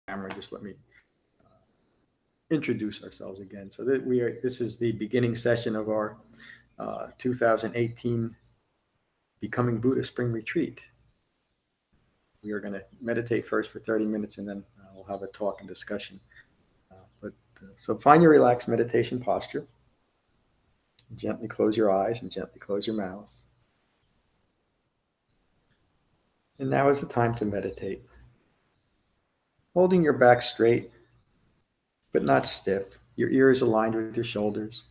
camera, just let me introduce ourselves again. So that this is the beginning session of our 2018 Becoming Buddha Spring Retreat. We are going to meditate first for 30 minutes, and then we'll have a talk and discussion. So find your relaxed meditation posture. Gently close your eyes and gently close your mouth. And now is the time to meditate. Holding your back straight, but not stiff. Your ears aligned with your shoulders,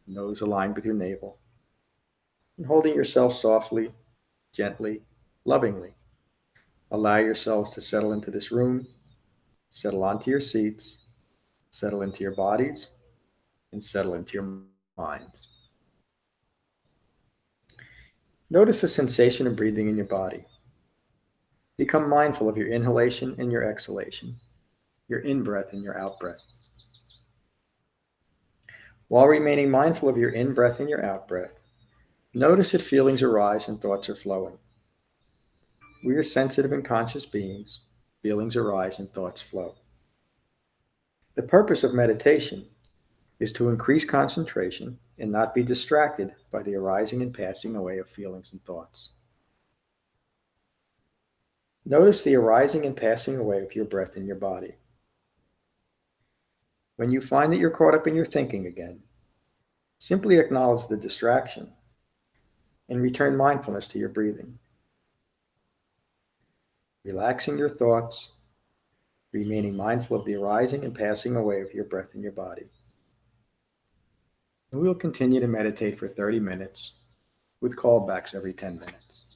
nose aligned with your navel. And holding yourself softly, gently, lovingly. Allow yourselves to settle into this room, settle onto your seats, settle into your bodies, and settle into your minds. Notice the sensation of breathing in your body. Become mindful of your inhalation and your exhalation, your in-breath and your out-breath. While remaining mindful of your in-breath and your out-breath, notice that feelings arise and thoughts are flowing. We are sensitive and conscious beings. Feelings arise and thoughts flow. The purpose of meditation is to increase concentration and not be distracted by the arising and passing away of feelings and thoughts. Notice the arising and passing away of your breath in your body. When you find that you're caught up in your thinking again, simply acknowledge the distraction and return mindfulness to your breathing. Relaxing your thoughts, remaining mindful of the arising and passing away of your breath in your body. And we'll continue to meditate for 30 minutes with callbacks every 10 minutes.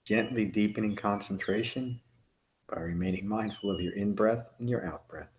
Gently deepening concentration by remaining mindful of your in breath and your out breath.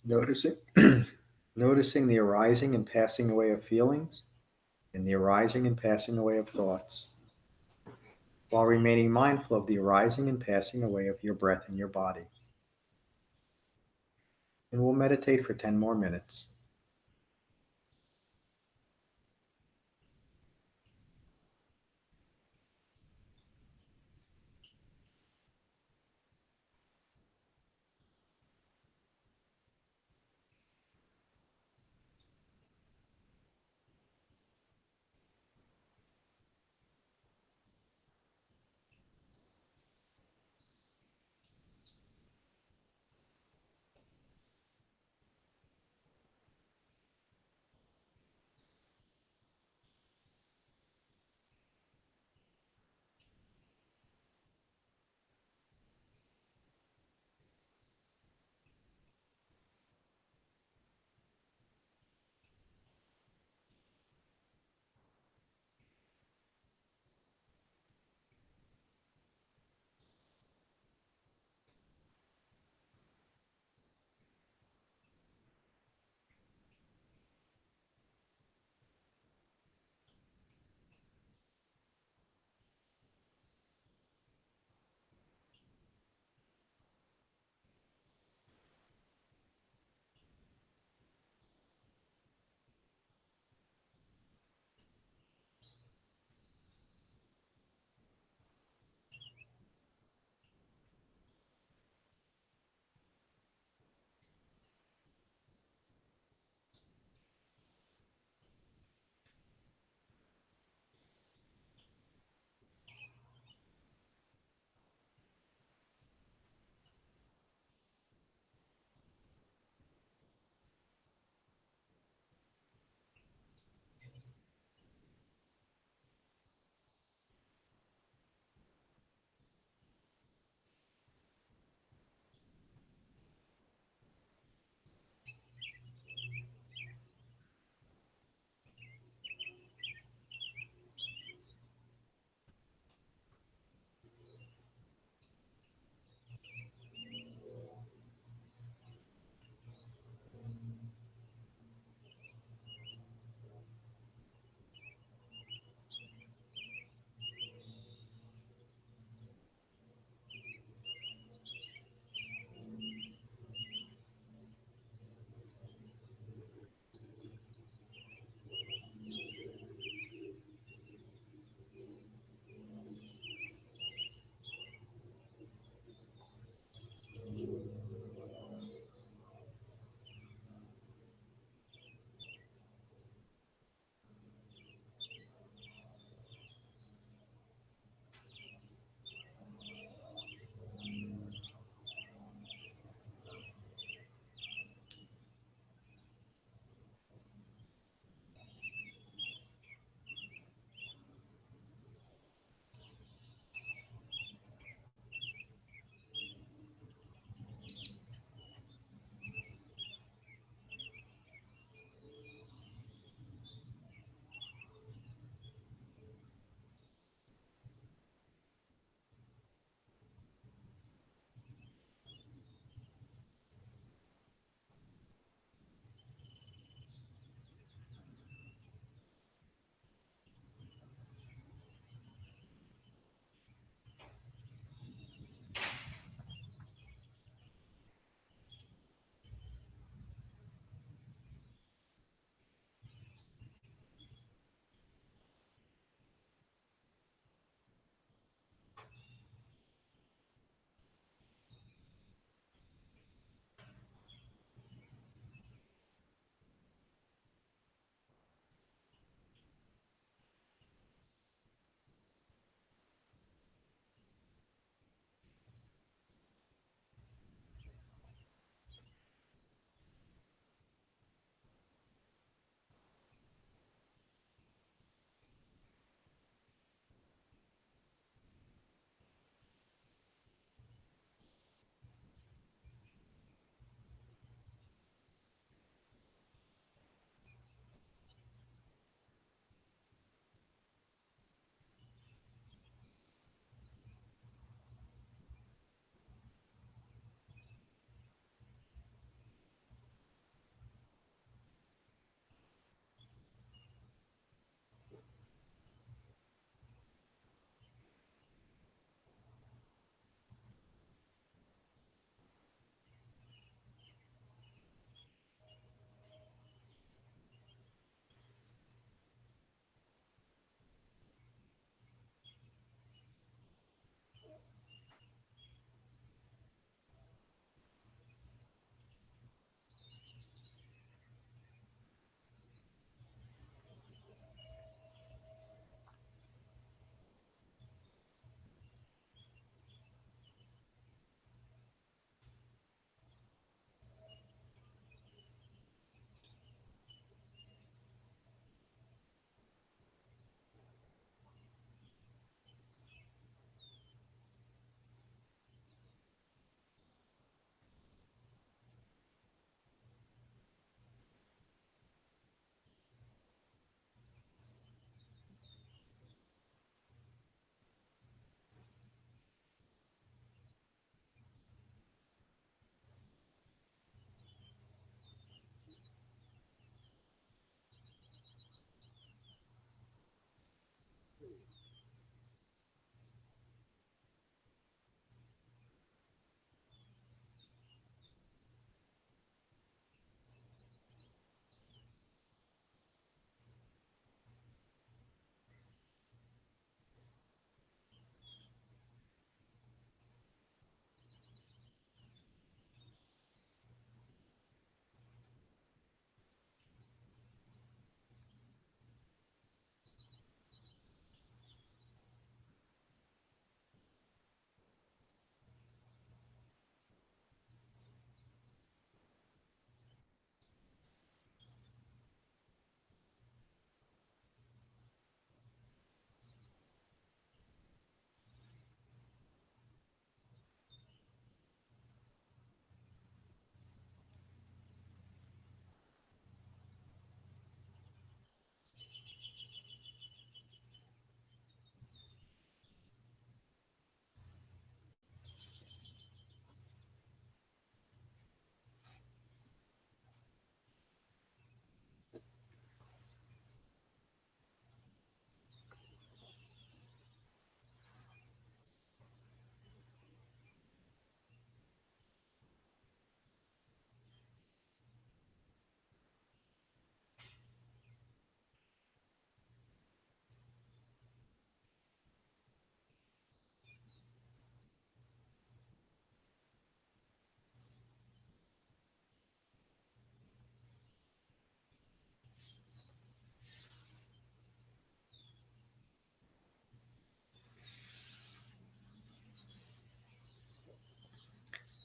Noticing, noticing the arising and passing away of feelings and the arising and passing away of thoughts, while remaining mindful of the arising and passing away of your breath in your body. And we'll meditate for 10 more minutes.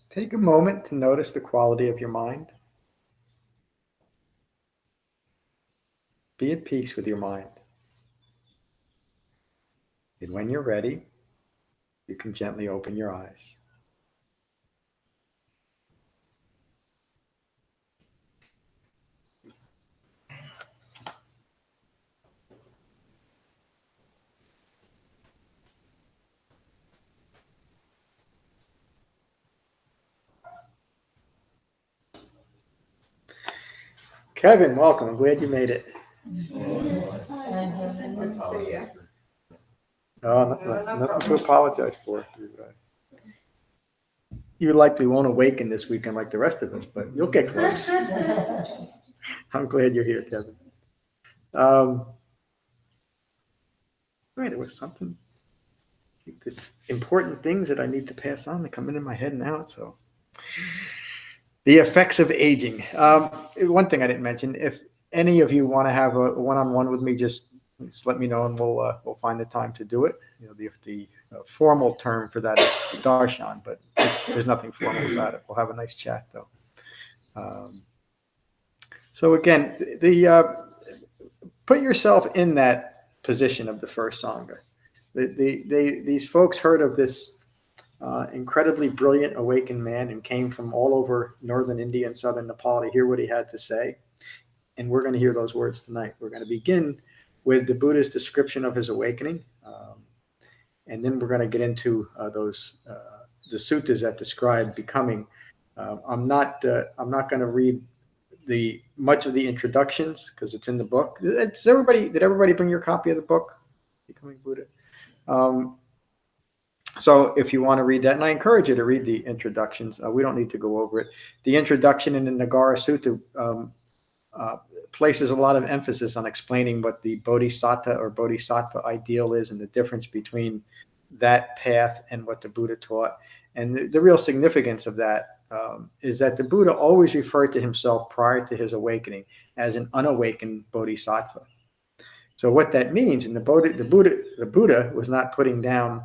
Take a moment to notice the quality of your mind. Be at peace with your mind. And when you're ready, you can gently open your eyes. Kevin, welcome. I'm glad you made it. Oh, nothing to apologize for. You likely won't awaken this weekend like the rest of us, but you'll get close. I'm glad you're here, Kevin. Wait, there was something. It's important things that I need to pass on that come in my head now. So, the effects of aging. One thing I didn't mention: if any of you want to have a one-on-one with me, just let me know, and we'll find the time to do it. You know, the formal term for that is darshan, but there's nothing formal about it. We'll have a nice chat, though. So again, put yourself in that position of the first Sangha. These folks heard of this incredibly brilliant awakened man and came from all over northern India and southern Nepal to hear what he had to say. And we're going to hear those words tonight. We're going to begin with the Buddha's description of his awakening. And then we're going to get into the suttas that describe becoming. I'm not going to read much of the introductions because it's in the book. Did everybody bring your copy of the book, Becoming Buddha? So if you want to read that, and I encourage you to read the introductions, we don't need to go over it. The introduction in the Nagara Sutta places a lot of emphasis on explaining what the bodhisattva or bodhisattva ideal is and the difference between that path and what the Buddha taught. And the real significance of that is that the Buddha always referred to himself prior to his awakening as an unawakened bodhisattva. So what that means, and the Buddha was not putting down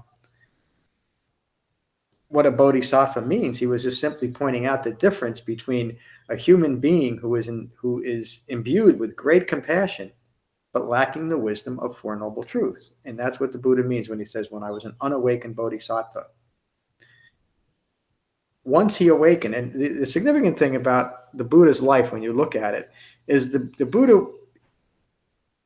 what a bodhisattva means. He was just simply pointing out the difference between a human being who is imbued with great compassion, but lacking the wisdom of Four Noble Truths. And that's what the Buddha means when he says, when I was an unawakened bodhisattva. Once he awakened, and the significant thing about the Buddha's life when you look at it, is the Buddha,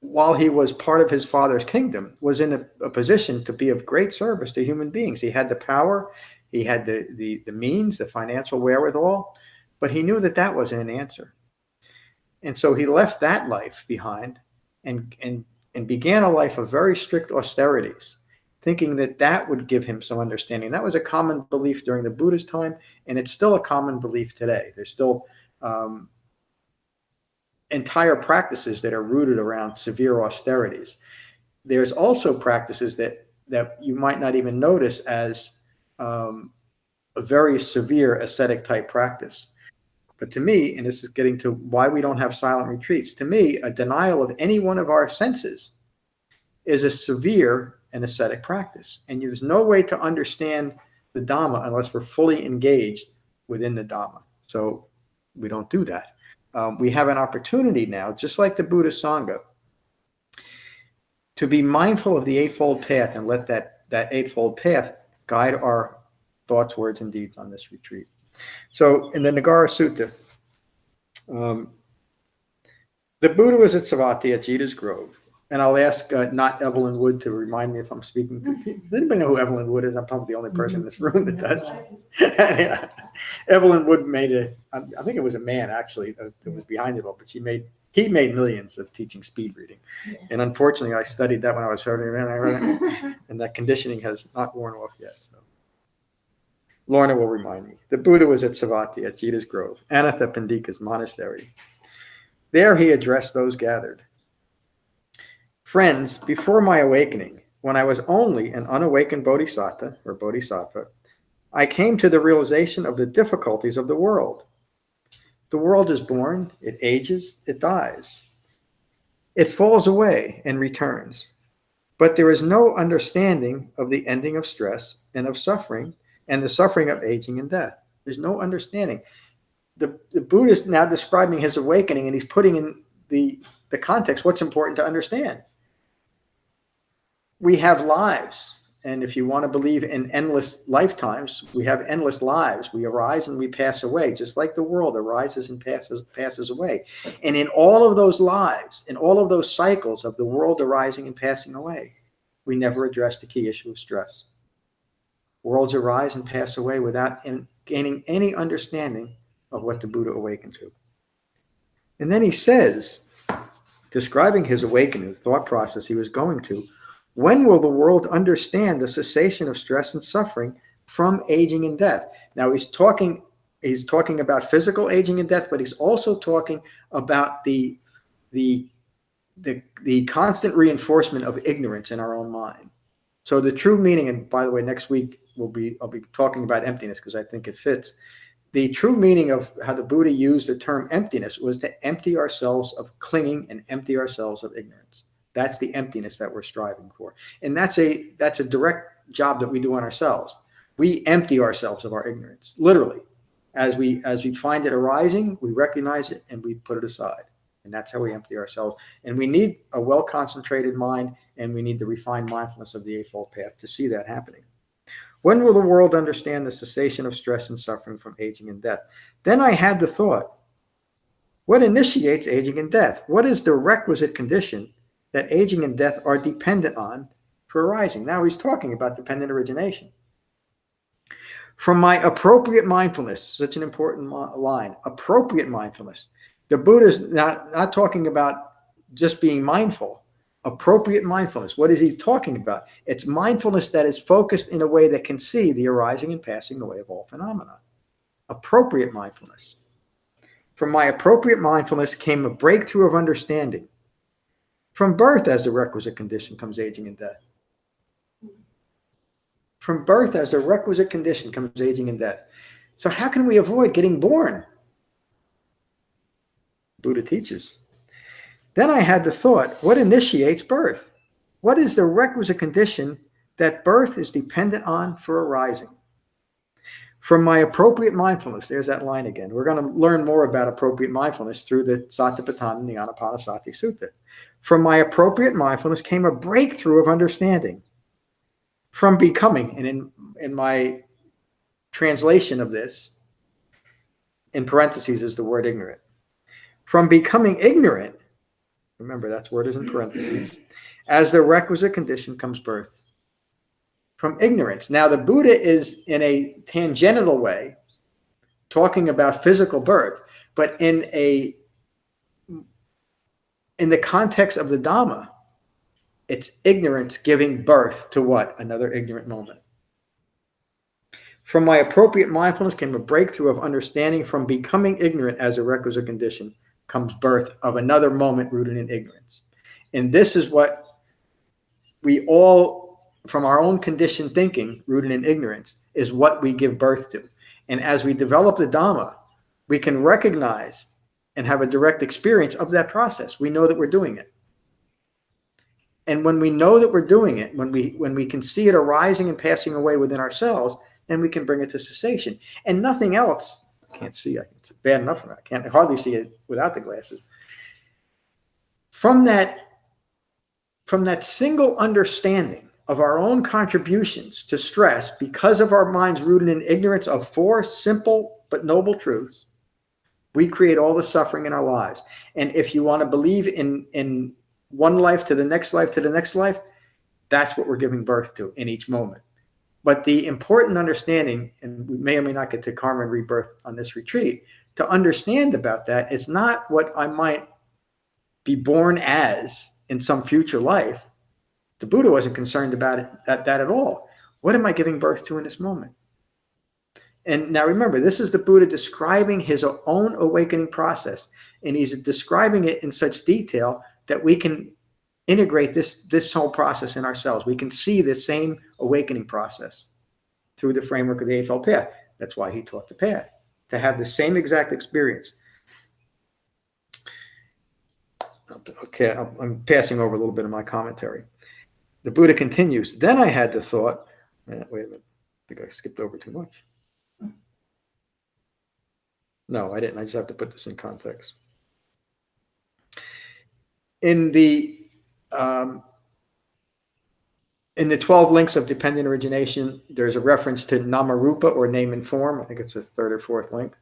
while he was part of his father's kingdom, was in a position to be of great service to human beings. He had the power, he had the means, the financial wherewithal, but he knew that wasn't an answer. And so he left that life behind and began a life of very strict austerities, thinking that would give him some understanding. That was a common belief during the Buddha's time, and it's still a common belief today. There's still entire practices that are rooted around severe austerities. There's also practices that you might not even notice as a very severe ascetic type practice. But to me, and this is getting to why we don't have silent retreats, to me, a denial of any one of our senses is a severe and ascetic practice. And there's no way to understand the Dhamma unless we're fully engaged within the Dhamma. So we don't do that. We have an opportunity now, just like the Buddha Sangha, to be mindful of the Eightfold Path and let that Eightfold Path guide our thoughts, words, and deeds on this retreat. So in the Nagara Sutta, the Buddha was at Savatthi at Jita's Grove. And I'll ask not Evelyn Wood to remind me if I'm speaking to. Does anybody know who Evelyn Wood is? I'm probably the only person in this room that does. Yeah. Evelyn Wood I think it was a man actually that was behind it all, but he made millions of teaching speed reading. Yeah. And unfortunately, I studied that when I was starting, and that conditioning has not worn off yet. So. Lorna will remind me. The Buddha was at Savatthi at Jita's Grove, Anathapindika's monastery. There he addressed those gathered. Friends, before my awakening, when I was only an unawakened bodhisattva, I came to the realization of the difficulties of the world. The world is born, it ages, it dies. It falls away and returns. But there is no understanding of the ending of stress and of suffering and the suffering of aging and death. There's no understanding. The Buddha is now describing his awakening, and he's putting in the context, what's important to understand. We have lives. And if you want to believe in endless lifetimes, we have endless lives. We arise and we pass away, just like the world arises and passes away. And in all of those lives, in all of those cycles of the world arising and passing away, we never address the key issue of stress. Worlds arise and pass away without gaining any understanding of what the Buddha awakened to. And then he says, describing his awakening, the thought process he was going to, when will the world understand the cessation of stress and suffering from aging and death? Now he's talking about physical aging and death, but he's also talking about the constant reinforcement of ignorance in our own mind. So the true meaning, and by the way, next week I'll be talking about emptiness because I think it fits. The true meaning of how the Buddha used the term emptiness was to empty ourselves of clinging and empty ourselves of ignorance. That's the emptiness that we're striving for. And that's a direct job that we do on ourselves. We empty ourselves of our ignorance, literally. As we find it arising, we recognize it and we put it aside. And that's how we empty ourselves. And we need a well-concentrated mind, and we need the refined mindfulness of the Eightfold Path to see that happening. When will the world understand the cessation of stress and suffering from aging and death? Then I had the thought, what initiates aging and death? What is the requisite condition that aging and death are dependent on for arising? Now he's talking about dependent origination. From my appropriate mindfulness, such an important line, appropriate mindfulness. The Buddha is not talking about just being mindful. Appropriate mindfulness. What is he talking about? It's mindfulness that is focused in a way that can see the arising and passing away of all phenomena. Appropriate mindfulness. From my appropriate mindfulness came a breakthrough of understanding. From birth as the requisite condition comes aging and death. From birth as the requisite condition comes aging and death. So how can we avoid getting born? Buddha teaches. Then I had the thought, what initiates birth? What is the requisite condition that birth is dependent on for arising? From my appropriate mindfulness, there's that line again. We're going to learn more about appropriate mindfulness through the Satipatthana and the Anapanasati Sutta. From my appropriate mindfulness came a breakthrough of understanding. From becoming, and in my translation of this, in parentheses is the word ignorant. From becoming ignorant, remember that word is in parentheses, as the requisite condition comes birth. From ignorance. Now the Buddha is in a tangential way talking about physical birth, but in the context of the Dhamma, it's ignorance giving birth to what? Another ignorant moment. From my appropriate mindfulness came a breakthrough of understanding. From becoming ignorant as a requisite condition comes birth of another moment rooted in ignorance. And this is what we all, from our own conditioned thinking, rooted in ignorance, is what we give birth to. And as we develop the Dhamma, we can recognize and have a direct experience of that process. We know that we're doing it. And when we know that we're doing it, when we can see it arising and passing away within ourselves, then we can bring it to cessation. And nothing else. I can't see. It's bad enough for me. I can't hardly see it without the glasses. From that single understanding of our own contributions to stress because of our minds rooted in ignorance of four simple but noble truths, we create all the suffering in our lives. And if you want to believe in one life to the next life to the next life, that's what we're giving birth to in each moment. But the important understanding, and we may or may not get to karma and rebirth on this retreat, to understand about that is not what I might be born as in some future life. The Buddha wasn't concerned about that at all. What am I giving birth to in this moment? And now remember, this is the Buddha describing his own awakening process. And he's describing it in such detail that we can integrate this whole process in ourselves. We can see the same awakening process through the framework of the Eightfold Path. That's why he taught the path, to have the same exact experience. Okay, I'm passing over a little bit of my commentary. The Buddha continues, then I had the thought, wait a minute, I think I skipped over too much. No, I didn't. I just have to put this in context. In the 12 links of dependent origination, there's a reference to Namarupa, or name and form. I think it's the third or fourth link.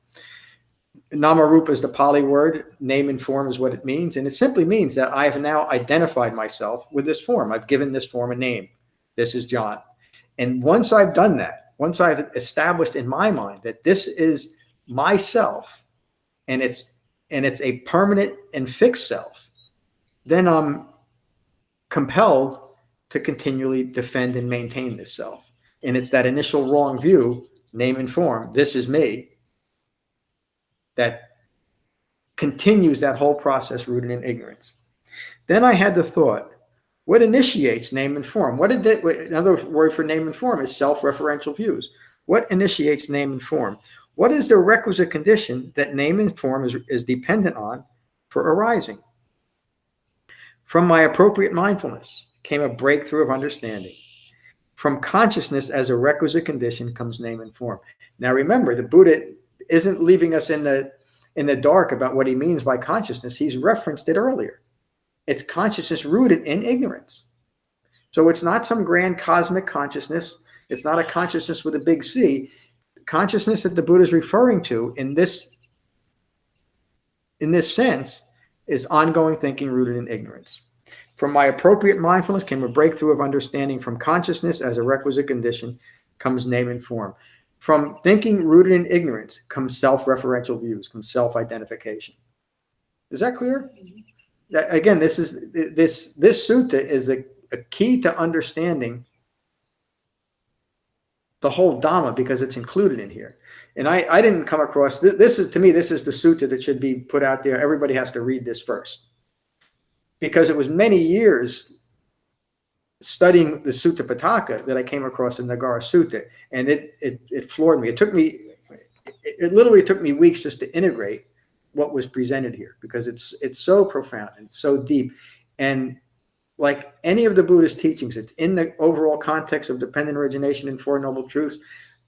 Namarupa is the Pali word. Name and form is what it means. And it simply means that I have now identified myself with this form. I've given this form a name. This is John. And once I've done that, once I've established in my mind that this is myself, and it's a permanent and fixed self, then I'm compelled to continually defend and maintain this self. And it's that initial wrong view, name and form, this is me, that continues that whole process rooted in ignorance. Then I had the thought, what initiates name and form? Another word for name and form is self-referential views. What initiates name and form? What is the requisite condition that name and form is dependent on for arising? From my appropriate mindfulness came a breakthrough of understanding. From consciousness as a requisite condition comes name and form. Now remember, the Buddha isn't leaving us in the dark about what he means by consciousness. He's referenced it earlier. It's consciousness rooted in ignorance. So it's not some grand cosmic consciousness. It's not a consciousness with a big C. Consciousness that the Buddha is referring to in this sense is ongoing thinking rooted in ignorance. From my appropriate mindfulness came a breakthrough of understanding. From consciousness as a requisite condition comes name and form. From thinking rooted in ignorance comes self-referential views, comes self-identification. Is that clear? Again, this sutta is a key to understanding the whole Dhamma, because it's included in here. And I didn't come across this is, to me, this is the sutta that should be put out there. Everybody has to read this first, because it was many years studying the Sutta Pitaka that I came across the Nagara Sutta, and it floored me. It literally took me weeks just to integrate what was presented here, because it's so profound and so deep. And like any of the Buddhist teachings, it's in the overall context of dependent origination and Four Noble Truths.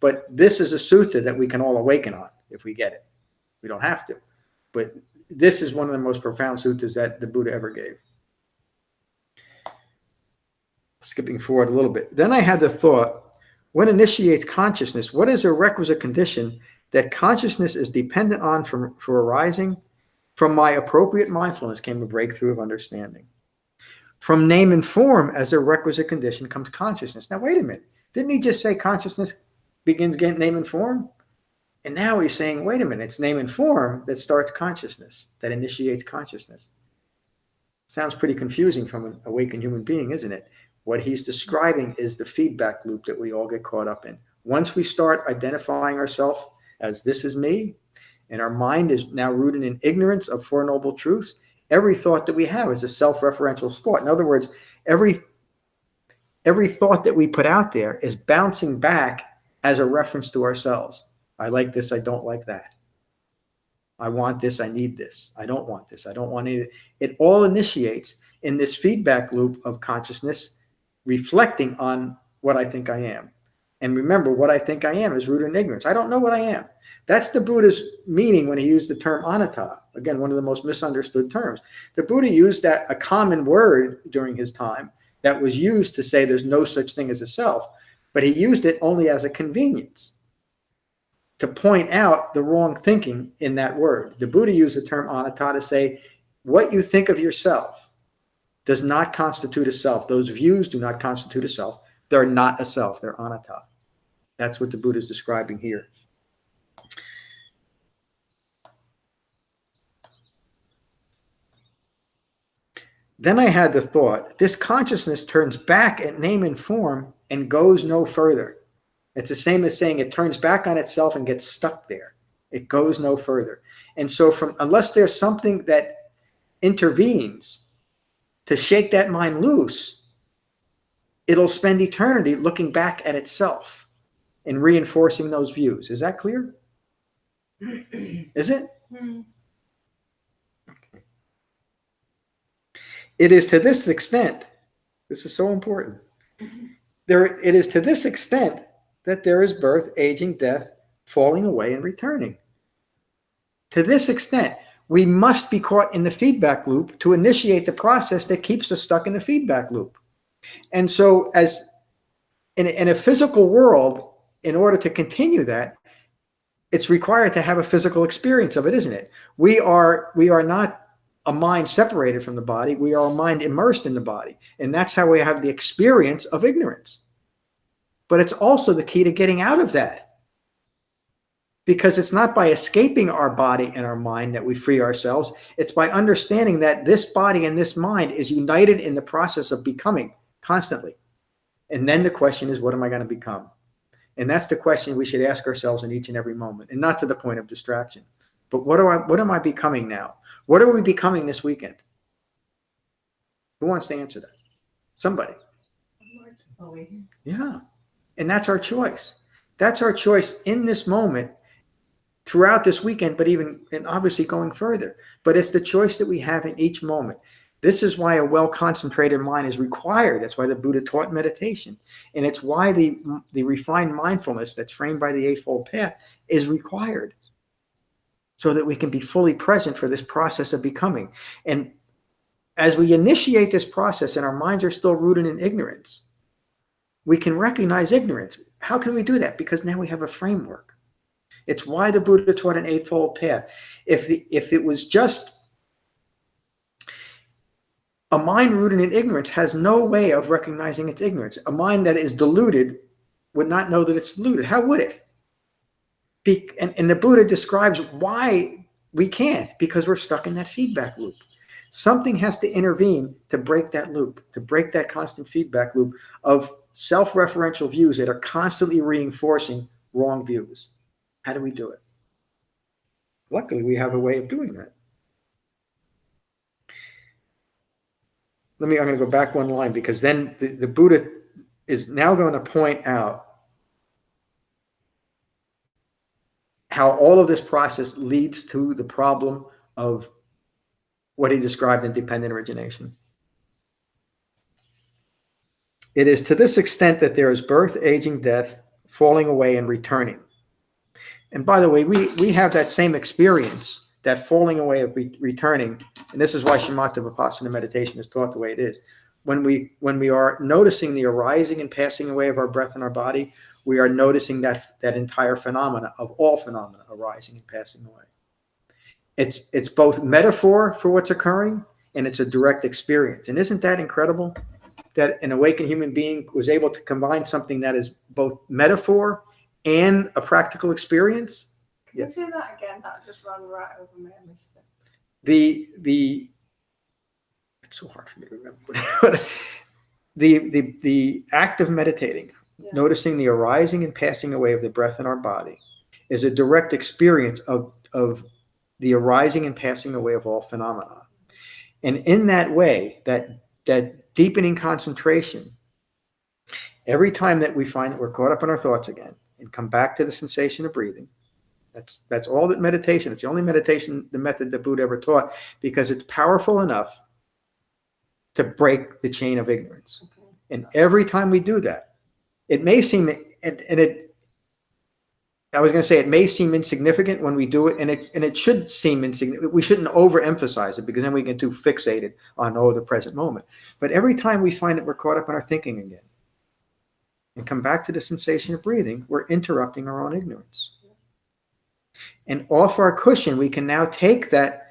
But this is a sutta that we can all awaken on if we get it. We don't have to. But this is one of the most profound suttas that the Buddha ever gave. Skipping forward a little bit. Then I had the thought, what initiates consciousness? What is a requisite condition that consciousness is dependent on for arising? From my appropriate mindfulness came a breakthrough of understanding. From name and form as a requisite condition comes consciousness. Now, wait a minute. Didn't he just say consciousness begins getting name and form? And now he's saying, wait a minute, it's name and form that starts consciousness, that initiates consciousness. Sounds pretty confusing from an awakened human being, isn't it? What he's describing is the feedback loop that we all get caught up in. Once we start identifying ourselves as this is me, and our mind is now rooted in ignorance of Four Noble Truths, every thought that we have is a self-referential thought. In other words, every thought that we put out there is bouncing back as a reference to ourselves. I like this, I don't like that. I want this, I need this. I don't want this, I don't want it. It all initiates in this feedback loop of consciousness reflecting on what I think I am. And remember, what I think I am is rooted in ignorance. I don't know what I am. That's the Buddha's meaning when he used the term anatta. Again, one of the most misunderstood terms. The Buddha used a common word during his time that was used to say there's no such thing as a self, but he used it only as a convenience to point out the wrong thinking in that word. The Buddha used the term anatta to say what you think of yourself does not constitute a self. Those views do not constitute a self. They're not a self. They're anatta. That's what the Buddha is describing here. Then I had the thought, this consciousness turns back at name and form and goes no further. It's the same as saying it turns back on itself and gets stuck there. It goes no further. And so unless there's something that intervenes to shake that mind loose, it'll spend eternity looking back at itself and reinforcing those views. Is that clear? Is it? It is to this extent, this is so important, it is to this extent that there is birth, aging, death, falling away, and returning. To this extent, we must be caught in the feedback loop to initiate the process that keeps us stuck in the feedback loop. And so as in a physical world, in order to continue that, it's required to have a physical experience of it, isn't it? We are not a mind separated from the body. We are a mind immersed in the body. And that's how we have the experience of ignorance. But it's also the key to getting out of that. Because it's not by escaping our body and our mind that we free ourselves. It's by understanding that this body and this mind is united in the process of becoming constantly. And then the question is, what am I going to become? And that's the question we should ask ourselves in each and every moment, and not to the point of distraction. But what am I becoming now? What are we becoming this weekend? Who wants to answer that? Somebody. Yeah. And that's our choice. That's our choice in this moment, throughout this weekend, but even, and obviously going further. But it's the choice that we have in each moment. This is why a well-concentrated mind is required. That's why the Buddha taught meditation. And it's why the refined mindfulness that's framed by the Eightfold Path is required, so that we can be fully present for this process of becoming. And as we initiate this process and our minds are still rooted in ignorance, we can recognize ignorance. How can we do that? Because now we have a framework. It's why the Buddha taught an Eightfold Path. If it was just a mind rooted in ignorance, has no way of recognizing its ignorance. A mind that is deluded would not know that it's deluded. How would it? And the Buddha describes why we can't, because we're stuck in that feedback loop. Something has to intervene to break that loop, to break that constant feedback loop of self-referential views that are constantly reinforcing wrong views. How do we do it? Luckily, we have a way of doing that. I'm going to go back one line, because then the Buddha is now going to point out how all of this process leads to the problem of what he described in dependent origination. It is to this extent that there is birth, aging, death, falling away, and returning. And by the way, we have that same experience, that falling away of returning. And this is why Shamatha Vipassana meditation is taught the way it is. When we are noticing the arising and passing away of our breath in our body, we are noticing that entire phenomena of all phenomena arising and passing away. It's both metaphor for what's occurring, and it's a direct experience. And isn't that incredible? That an awakened human being was able to combine something that is both metaphor and a practical experience. Yes. Can you do that again? That just ran right over me. I missed it. It's so hard for me to remember. the act of meditating, noticing the arising and passing away of the breath in our body, is a direct experience of the arising and passing away of all phenomena. And in that way, that deepening concentration, every time that we find that we're caught up in our thoughts again and come back to the sensation of breathing, that's all that meditation. It's the only meditation, the method that Buddha ever taught, because it's powerful enough to break the chain of ignorance. Okay. And every time we do that, it may seem, I was going to say, it may seem insignificant when we do it, and it should seem insignificant. We shouldn't overemphasize it, because then we get too fixated on the present moment. But every time we find that we're caught up in our thinking again and come back to the sensation of breathing, we're interrupting our own ignorance. And off our cushion, we can now take that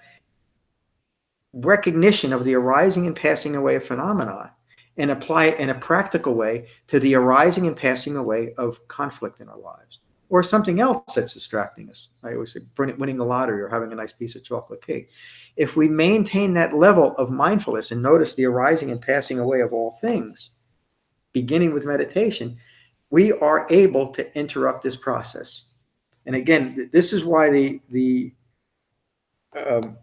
recognition of the arising and passing away of phenomena and apply it in a practical way to the arising and passing away of conflict in our lives, or something else that's distracting us. I always say winning the lottery or having a nice piece of chocolate cake. If we maintain that level of mindfulness and notice the arising and passing away of all things, beginning with meditation, we are able to interrupt this process. And again, this is why the holistic,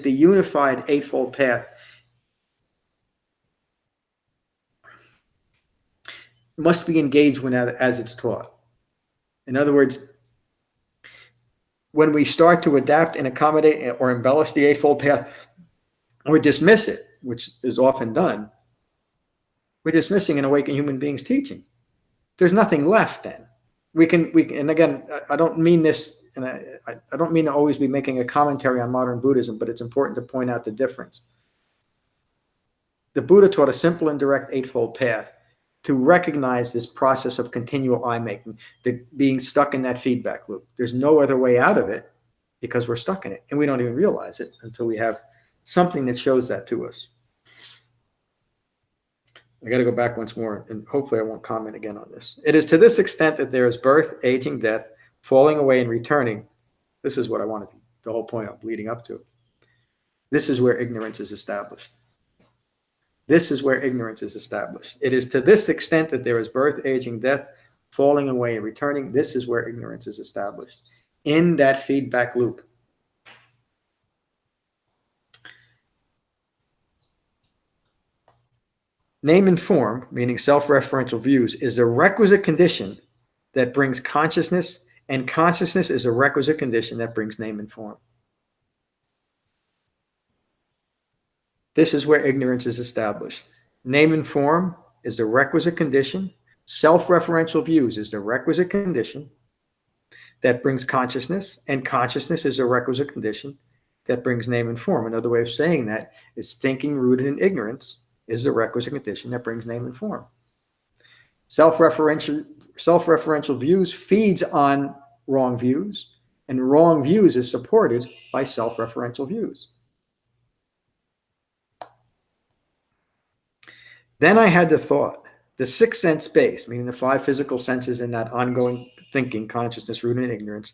the unified Eightfold Path must be engaged as it's taught. In other words, when we start to adapt and accommodate or embellish the Eightfold Path, or dismiss it, which is often done, we're dismissing an awakened human being's teaching. There's nothing left then. We can, and again, I don't mean this and I don't mean to always be making a commentary on modern Buddhism, but it's important to point out the difference. The Buddha taught a simple and direct eightfold path to recognize this process of continual I-making, being stuck in that feedback loop. There's no other way out of it because we're stuck in it, and we don't even realize it until we have something that shows that to us. I got to go back once more, and hopefully I won't comment again on this. It is to this extent that there is birth, aging, death, falling away, and returning. This is what I wanted, the whole point I'm leading up to. This is where ignorance is established. This is where ignorance is established. It is to this extent that there is birth, aging, death, falling away, and returning. This is where ignorance is established. In that feedback loop. Name and form, meaning self-referential views, is a requisite condition that brings consciousness, and consciousness is a requisite condition that brings name and form. This is where ignorance is established. Name and form is the requisite condition. Self-referential views is the requisite condition that brings consciousness, and consciousness is a requisite condition that brings name and form. Another way of saying that is thinking rooted in ignorance is the requisite condition that brings name and form. Self-referential views feeds on wrong views, and wrong views is supported by self-referential views. Then I had the thought, the sixth sense base, meaning the five physical senses in that ongoing thinking, consciousness rooted in ignorance,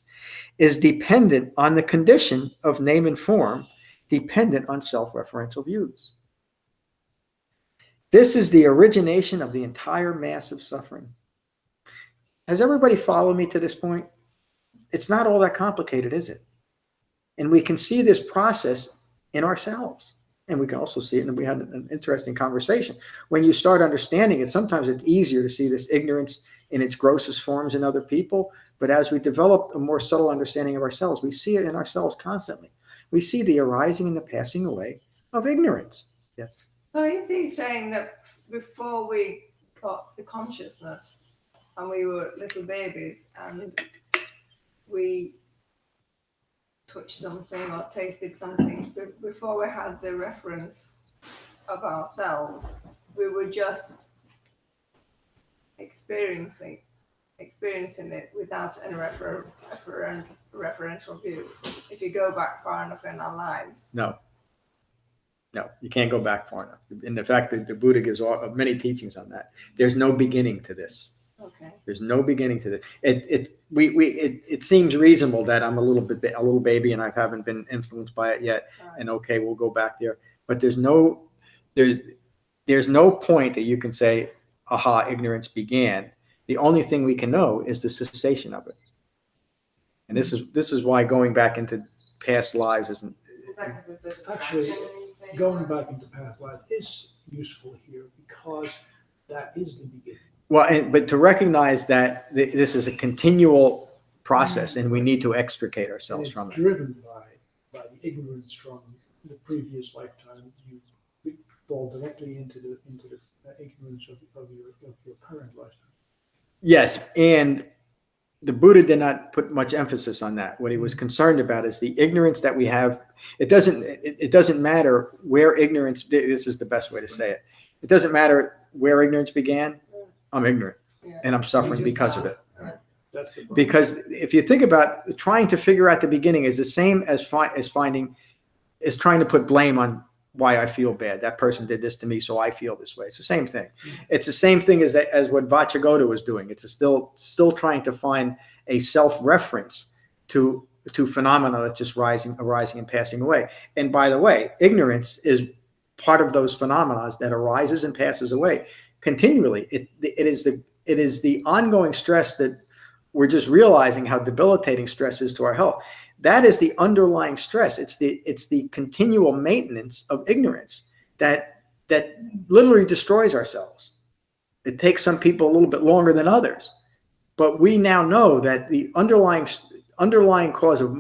is dependent on the condition of name and form, dependent on self-referential views. This is the origination of the entire mass of suffering. Has everybody followed me to this point? It's not all that complicated, is it? And we can see this process in ourselves. And we can also see it, and we had an interesting conversation. When you start understanding it, sometimes it's easier to see this ignorance in its grossest forms in other people. But as we develop a more subtle understanding of ourselves, we see it in ourselves constantly. We see the arising and the passing away of ignorance. Yes. So is he saying that before we got the consciousness and we were little babies and we touched something or tasted something, before we had the reference of ourselves, we were just experiencing it without any referential views? If you go back far enough in our lives. No, you can't go back far enough. In the fact that the Buddha gives many teachings on that. There's no beginning to this. Okay. There's no beginning to this. It seems reasonable that I'm a little baby and I haven't been influenced by it yet. Right. And okay, we'll go back there. But there's no point that you can say, aha, ignorance began. The only thing we can know is the cessation of it. And this is why going back into past lives isn't. Actually, going back into past life is useful here because that is the beginning. Well, but to recognize that this is a continual process, and we need to extricate ourselves from it. Driven by the ignorance from the previous lifetime, you fall directly into the ignorance of your current lifetime. Yes, and the Buddha did not put much emphasis on that. What he was concerned about is the ignorance that we have. It doesn't matter where ignorance. This is the best way to say it. It doesn't matter where ignorance began. I'm ignorant, and I'm suffering because of it. Because if you think about trying to figure out the beginning is the same as trying to put blame on why I feel bad. That person did this to me, so I feel this way. It's the same thing. It's the same thing as what Vacchagotta was doing. It's still trying to find a self-reference to phenomena that's just arising and passing away. And by the way, ignorance is part of those phenomena that arises and passes away continually. It is the ongoing stress that we're just realizing how debilitating stress is to our health. That is the underlying stress. It's the continual maintenance of ignorance that literally destroys ourselves. It takes some people a little bit longer than others, but we now know that the underlying cause of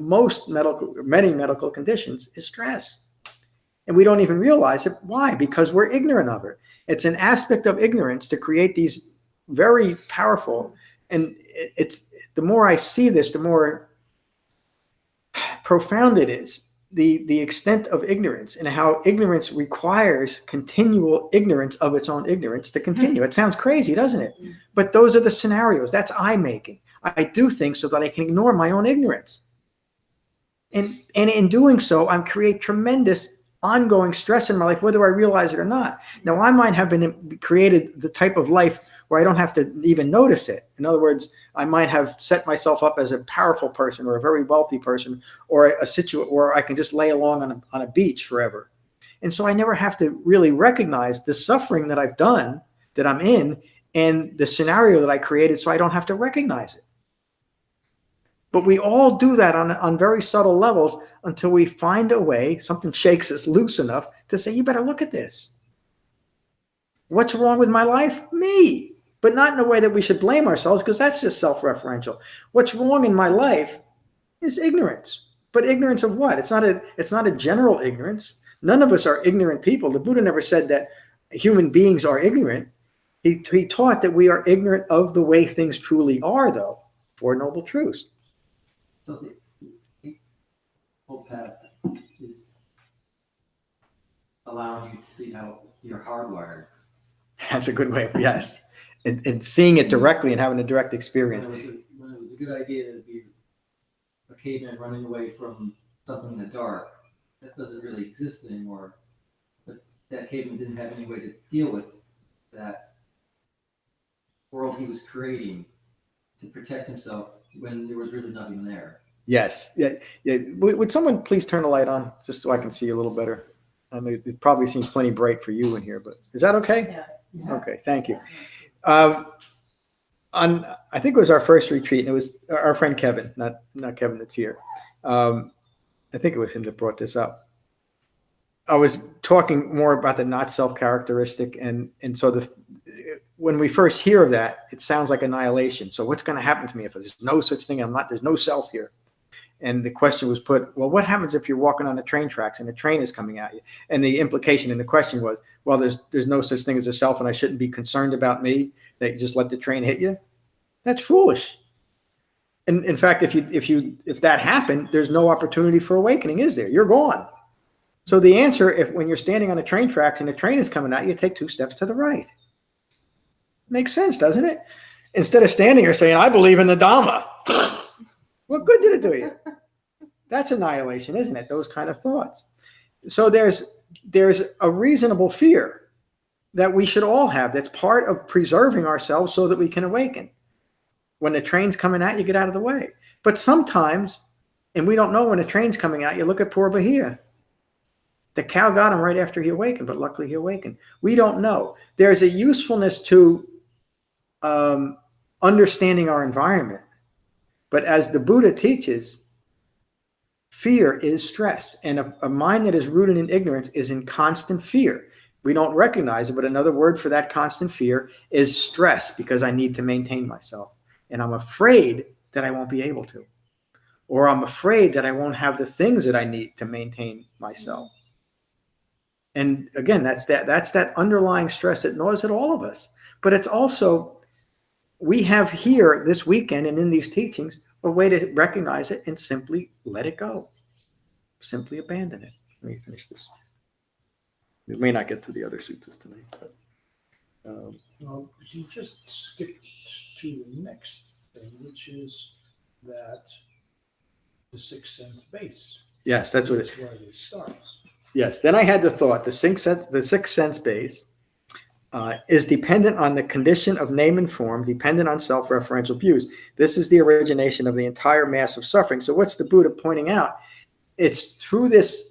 many medical conditions is stress, and we don't even realize it. Why? Because we're ignorant of it. It's an aspect of ignorance to create these very powerful. And it's the more I see this, the more profound it is, the extent of ignorance, and how ignorance requires continual ignorance of its own ignorance to continue. It sounds crazy, doesn't it? But those are the scenarios. That's I making. I do things so that I can ignore my own ignorance. And in doing so, I create tremendous ongoing stress in my life, whether I realize it or not. Now, I might have been created the type of life where I don't have to even notice it. In other words, I might have set myself up as a powerful person or a very wealthy person, or a situation where I can just lay along on a beach forever. And so I never have to really recognize the suffering that I've done, that I'm in, and the scenario that I created, so I don't have to recognize it. But we all do that on very subtle levels until we find a way, something shakes us loose enough to say, you better look at this. What's wrong with my life? Me. But not in a way that we should blame ourselves, because that's just self-referential. What's wrong in my life is ignorance. But ignorance of what? It's not a general ignorance. None of us are ignorant people. The Buddha never said that human beings are ignorant. He taught that we are ignorant of the way things truly are, though. Four Noble Truths. So the whole path is allowing you to see how you're hardwired. That's a good way. Yes. And seeing it directly and having a direct experience. When it was a good idea to be a caveman running away from something in the dark, that doesn't really exist anymore. But that caveman didn't have any way to deal with that world he was creating to protect himself when there was really nothing there. Yes. Yeah. Would someone please turn the light on just so I can see a little better? I mean, it probably seems plenty bright for you in here, but is that okay? Yeah. Okay. Thank you. I think it was our first retreat, and it was our friend Kevin, not Kevin that's here. I think it was him that brought this up. I was talking more about the not self characteristic, and so when we first hear of that, it sounds like annihilation. So what's going to happen to me if there's no such thing? There's no self here. And the question was put, well, what happens if you're walking on the train tracks and a train is coming at you? And the implication in the question was, well, there's no such thing as a self, and I shouldn't be concerned about me, that you just let the train hit you. That's foolish. And in fact, if that happened, there's no opportunity for awakening, is there? You're gone. So the answer, when you're standing on the train tracks and the train is coming at you, take 2 steps to the right. Makes sense, doesn't it? Instead of standing there saying, I believe in the Dhamma. What good did it do you? That's annihilation, isn't it? Those kind of thoughts. So there's a reasonable fear that we should all have. That's part of preserving ourselves so that we can awaken. When the train's coming at you, get out of the way. But sometimes, and we don't know when a train's coming at you, look at poor Bahia. The cow got him right after he awakened, but luckily he awakened. We don't know. There's a usefulness to understanding our environment. But as the Buddha teaches, fear is stress. And a mind that is rooted in ignorance is in constant fear. We don't recognize it, but another word for that constant fear is stress, because I need to maintain myself. And I'm afraid that I won't be able to. Or I'm afraid that I won't have the things that I need to maintain myself. And again, that's that underlying stress that gnaws at all of us. But it's also, we have here this weekend and in these teachings, a way to recognize it and simply let it go. Simply abandon it. Let me finish this. We may not get to the other suttas tonight. But, Well, you just skipped to the next thing, which is that the sixth sense base. yes, that's what it is. That's where it starts. Yes. Then I had the thought, the sixth sense base is dependent on the condition of name and form, dependent on self-referential views. This is the origination of the entire mass of suffering. So what's the Buddha pointing out? It's through this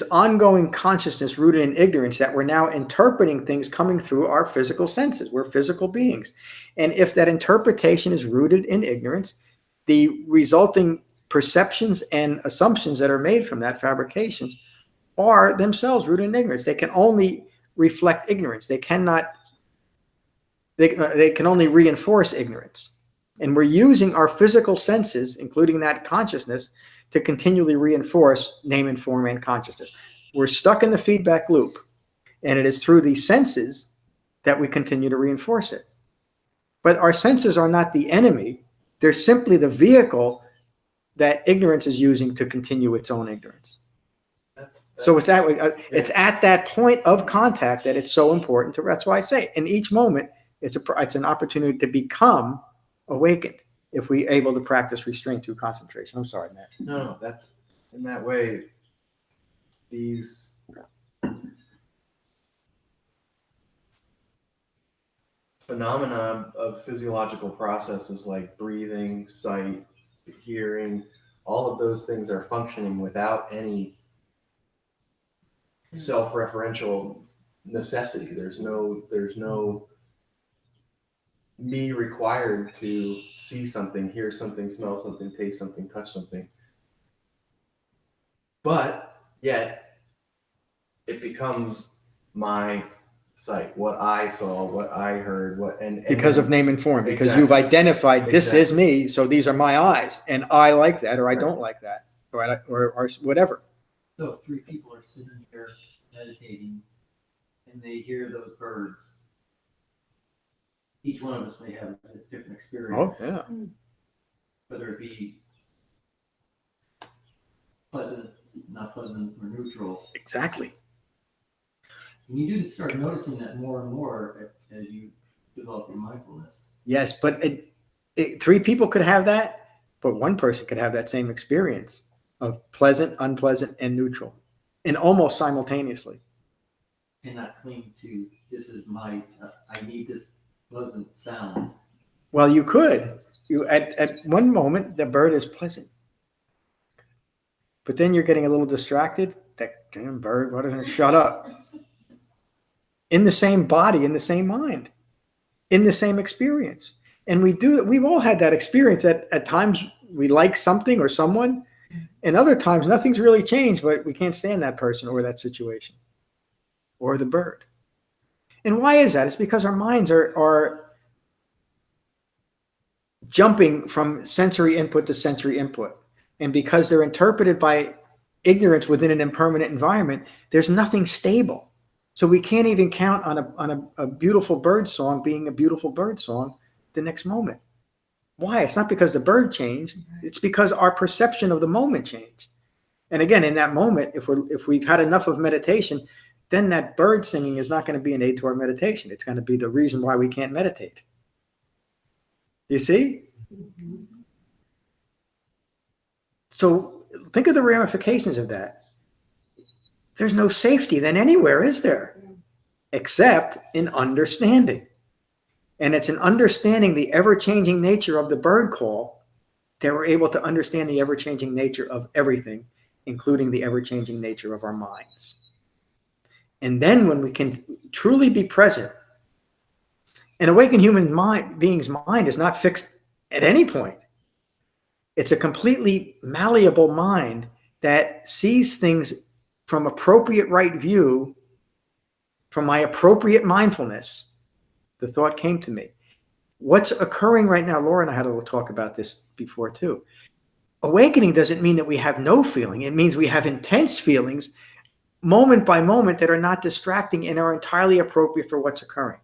ongoing consciousness rooted in ignorance that we're now interpreting things coming through our physical senses. We're physical beings. And if that interpretation is rooted in ignorance, the resulting perceptions and assumptions that are made from that, fabrications, are themselves rooted in ignorance. They can only reflect ignorance. They can only reinforce ignorance. And we're using our physical senses, including that consciousness, to continually reinforce name and form and consciousness. We're stuck in the feedback loop, and it is through these senses that we continue to reinforce it. But our senses are not the enemy. They're simply the vehicle that ignorance is using to continue its own ignorance. So it's at that point of contact that it's so important to. That's why I say in each moment it's an opportunity to become awakened if we're able to practice restraint through concentration. I'm sorry, Matt. No, that's in that way. These phenomena of physiological processes like breathing, sight, hearing, all of those things are functioning without any self-referential necessity. There's no me required to see something, hear something, smell something, taste something, touch something. But yet it becomes my sight, what I saw, what I heard, and Because of name and form, because Exactly. you've identified this is Exactly. me, so these are my eyes, and I like that, or I don't like that, or whatever. So if 3 people are sitting here meditating and they hear those birds, each one of us may have a different experience. Oh yeah, Whether it be pleasant, not pleasant, or neutral. exactly. And you do start noticing that more and more as you develop your mindfulness. Yes, but 3 people could have that, but one person could have that same experience of pleasant, unpleasant, and neutral, and almost simultaneously. And not cling to this is my, I need this pleasant sound. Well, you could. At one moment the bird is pleasant, but then you're getting a little distracted. That damn bird, why doesn't it shut up? In the same body, in the same mind, in the same experience. And we've all had that experience. At times we like something or someone, and other times nothing's really changed, but we can't stand that person or that situation or the bird. And why is that? It's because our minds are jumping from sensory input to sensory input. And because they're interpreted by ignorance within an impermanent environment, there's nothing stable. So we can't even count on a beautiful bird song being a beautiful bird song the next moment. Why? It's not because the bird changed. It's because our perception of the moment changed. And again, in that moment, if we've had enough of meditation, then that bird singing is not going to be an aid to our meditation. It's going to be the reason why we can't meditate. You see? So think of the ramifications of that. There's no safety then anywhere, is there? Except in understanding. And it's in understanding the ever-changing nature of the bird call that we're able to understand the ever-changing nature of everything, including the ever-changing nature of our minds. And then when we can truly be present, an awakened human being's mind is not fixed at any point. It's a completely malleable mind that sees things from appropriate right view, from my appropriate mindfulness. The thought came to me. What's occurring right now, Laura and I had a little talk about this before too. Awakening doesn't mean that we have no feeling. It means we have intense feelings moment by moment that are not distracting and are entirely appropriate for what's occurring.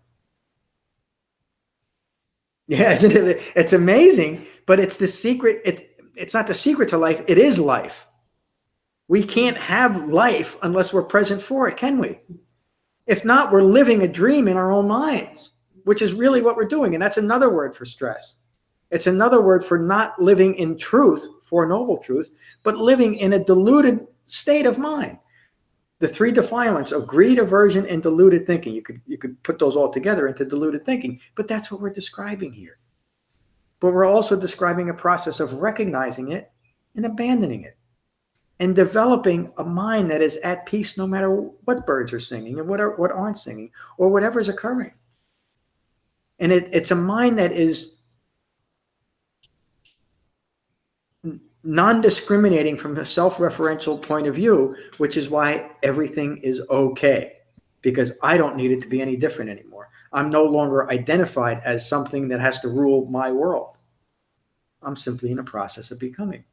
Yeah, isn't it? It's amazing, but it's the secret. It's not the secret to life. It is life. We can't have life unless we're present for it, can we? If not, we're living a dream in our own minds, which is really what we're doing. And that's another word for stress. It's another word for not living in truth, for noble truth, but living in a deluded state of mind. The 3 defilements of greed, aversion, and deluded thinking. You could put those all together into deluded thinking, but that's what we're describing here. But we're also describing a process of recognizing it and abandoning it, and developing a mind that is at peace no matter what birds are singing and what aren't singing or whatever's occurring. And it's a mind that is non-discriminating from a self-referential point of view, which is why everything is okay, because I don't need it to be any different anymore. I'm no longer identified as something that has to rule my world. I'm simply in a process of becoming.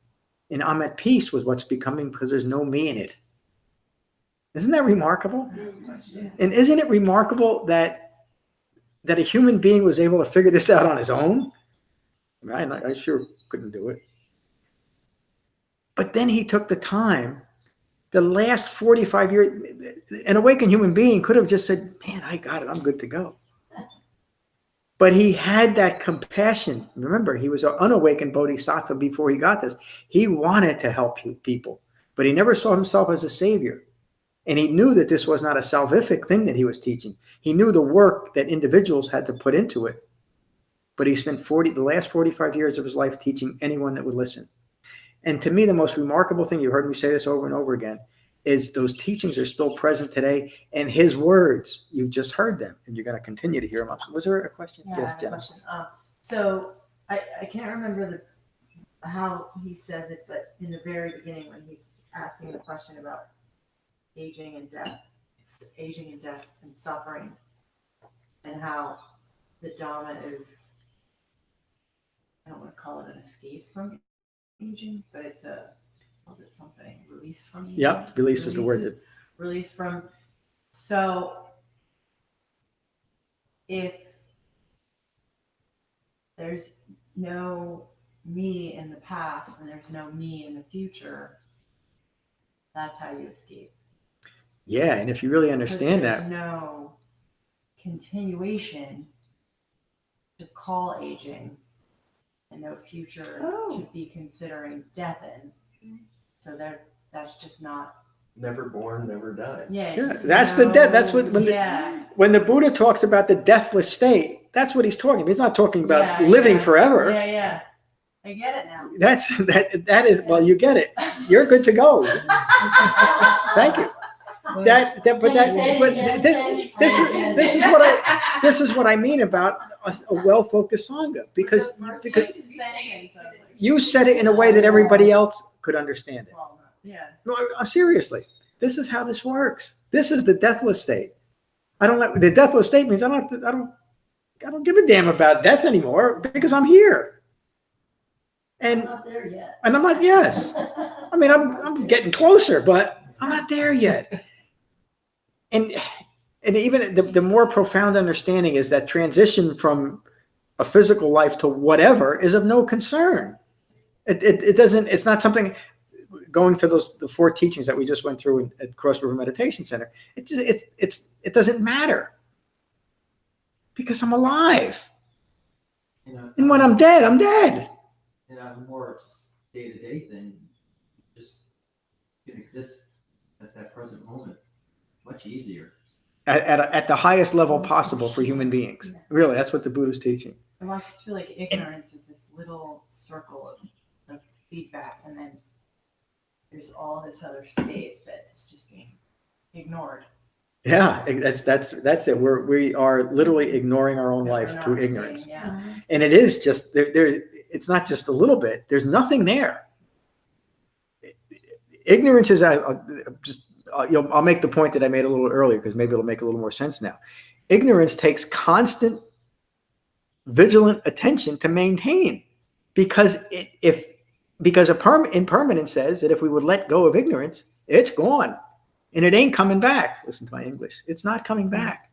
And I'm at peace with what's becoming because there's no me in it. Isn't that remarkable? And isn't it remarkable that a human being was able to figure this out on his own? I mean, I sure couldn't do it. But then he took the time. The last 45 years, an awakened human being could have just said, man, I got it. I'm good to go. But he had that compassion. Remember, he was an unawakened bodhisattva before he got this. He wanted to help people, but he never saw himself as a savior. And he knew that this was not a salvific thing that he was teaching. He knew the work that individuals had to put into it. But he spent the last 45 years of his life teaching anyone that would listen. And to me, the most remarkable thing, you heard me say this over and over again, is those teachings are still present today. And his words, you've just heard them, and you're going to continue to hear them. Was there a question? Yeah, Yes, I have a Jenna. question. So I can't remember how he says it, but in the very beginning when he's asking the question about aging and death and suffering, and how the Dhamma is, I don't want to call it an escape from aging, but it's something release from aging. Yep, release is the word. Release from. So if there's no me in the past and there's no me in the future, that's how you escape. Yeah, and if you really understand There's that, no continuation to call aging and no future to be considering death in. So that's just not. Never born, never died. Yeah, yeah, just that's the death. That's what yeah. when the Buddha talks about the deathless state, that's what he's talking about. He's not talking about Yeah, living yeah. forever. Yeah. I get it now. That is, well, you get it. You're good to go. Thank you. This is what I mean about a well-focused Sangha, because you said it in a way that everybody else could understand it. Well, yeah. No, seriously, this is how this works. This is the deathless state. The deathless state means I don't give a damn about death anymore because I'm here. And I'm not there yet. And I'm not, yes. I mean, I'm getting closer, but I'm not there yet. And even the more profound understanding is that transition from a physical life to whatever is of no concern. It doesn't, it's not something going to the 4 teachings that we just went through at Cross River Meditation Center. It doesn't matter because I'm alive. And when I'm dead, I'm dead. And on a more just day-to-day thing, just can exist at that present moment much easier. At the highest level possible for human beings. Really, that's what the Buddha's teaching. And I just feel like ignorance is this little circle of feedback, and then there's all this other space that is just being ignored. Yeah, that's it. We are literally ignoring our own That we're life not through seeing, ignorance. Yeah. And it is just there. It's not just a little bit. There's nothing there. Ignorance is I'll make the point that I made a little earlier because maybe it'll make a little more sense now. Ignorance takes constant, vigilant attention to maintain, because impermanence says that if we would let go of ignorance, it's gone, and it ain't coming back. Listen to my English. It's not coming back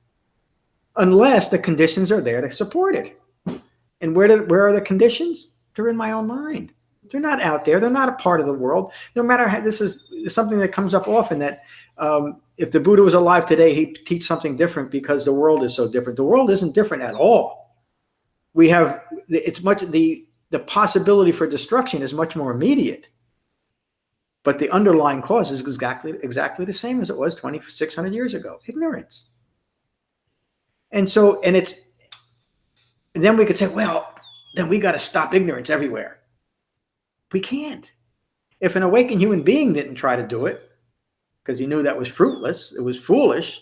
unless the conditions are there to support it. And where are the conditions? They're in my own mind. They're not out there. They're not a part of the world. No matter how, this is something that comes up often, that if the Buddha was alive today, he'd teach something different because the world is so different. The world isn't different at all. The possibility for destruction is much more immediate. But the underlying cause is exactly the same as it was 2,600 years ago. Ignorance. And then we could say, well, then we got to stop ignorance everywhere. We can't. If an awakened human being didn't try to do it because he knew that was fruitless, it was foolish,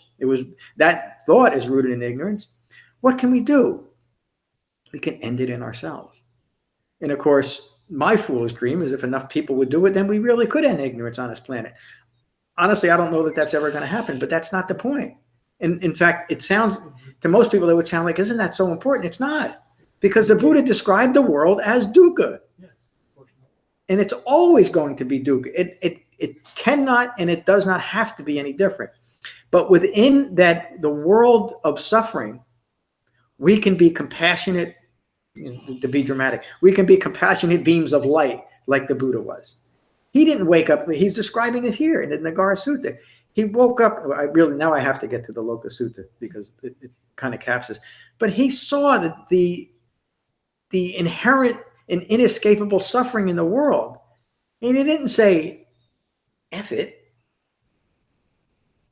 that thought is rooted in ignorance, what can we do? We can end it in ourselves. And of course, my foolish dream is if enough people would do it, then we really could end ignorance on this planet. Honestly, I don't know that that's ever going to happen, but that's not the point. And in fact, it sounds, to most people, it would sound like, isn't that so important? It's not. Because the Buddha described the world as dukkha. Yes, And it's always going to be dukkha. It cannot and it does not have to be any different. But within the world of suffering, we can be compassionate, to be dramatic. We can be compassionate beams of light like the Buddha was. He didn't wake up. He's describing it here in the Nagara Sutta. He woke up. Now I have to get to the Loka Sutta because it kind of captures. But he saw that the inherent and inescapable suffering in the world. And he didn't say, F it.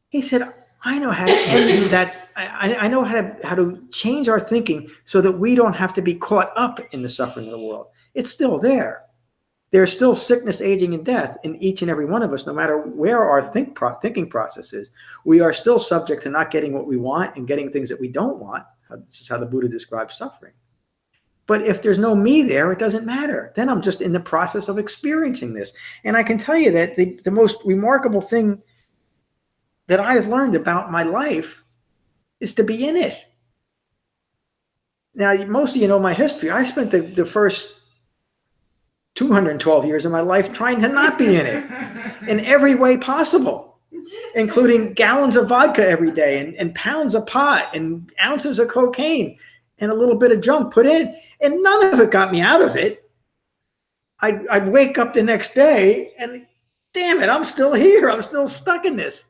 He said, I know how to end that. I know how to change our thinking so that we don't have to be caught up in the suffering of the world. It's still there. There's still sickness, aging, and death in each and every one of us, no matter where our thinking process is. We are still subject to not getting what we want and getting things that we don't want. This is how the Buddha describes suffering. But if there's no me there, it doesn't matter. Then I'm just in the process of experiencing this. And I can tell you that the most remarkable thing that I've learned about my life is to be in it. Now, most of you know my history. I spent the first 212 years of my life trying to not be in it in every way possible, including gallons of vodka every day and pounds of pot and ounces of cocaine and a little bit of junk put in. And none of it got me out of it. I'd wake up the next day and damn it, I'm still here. I'm still stuck in this.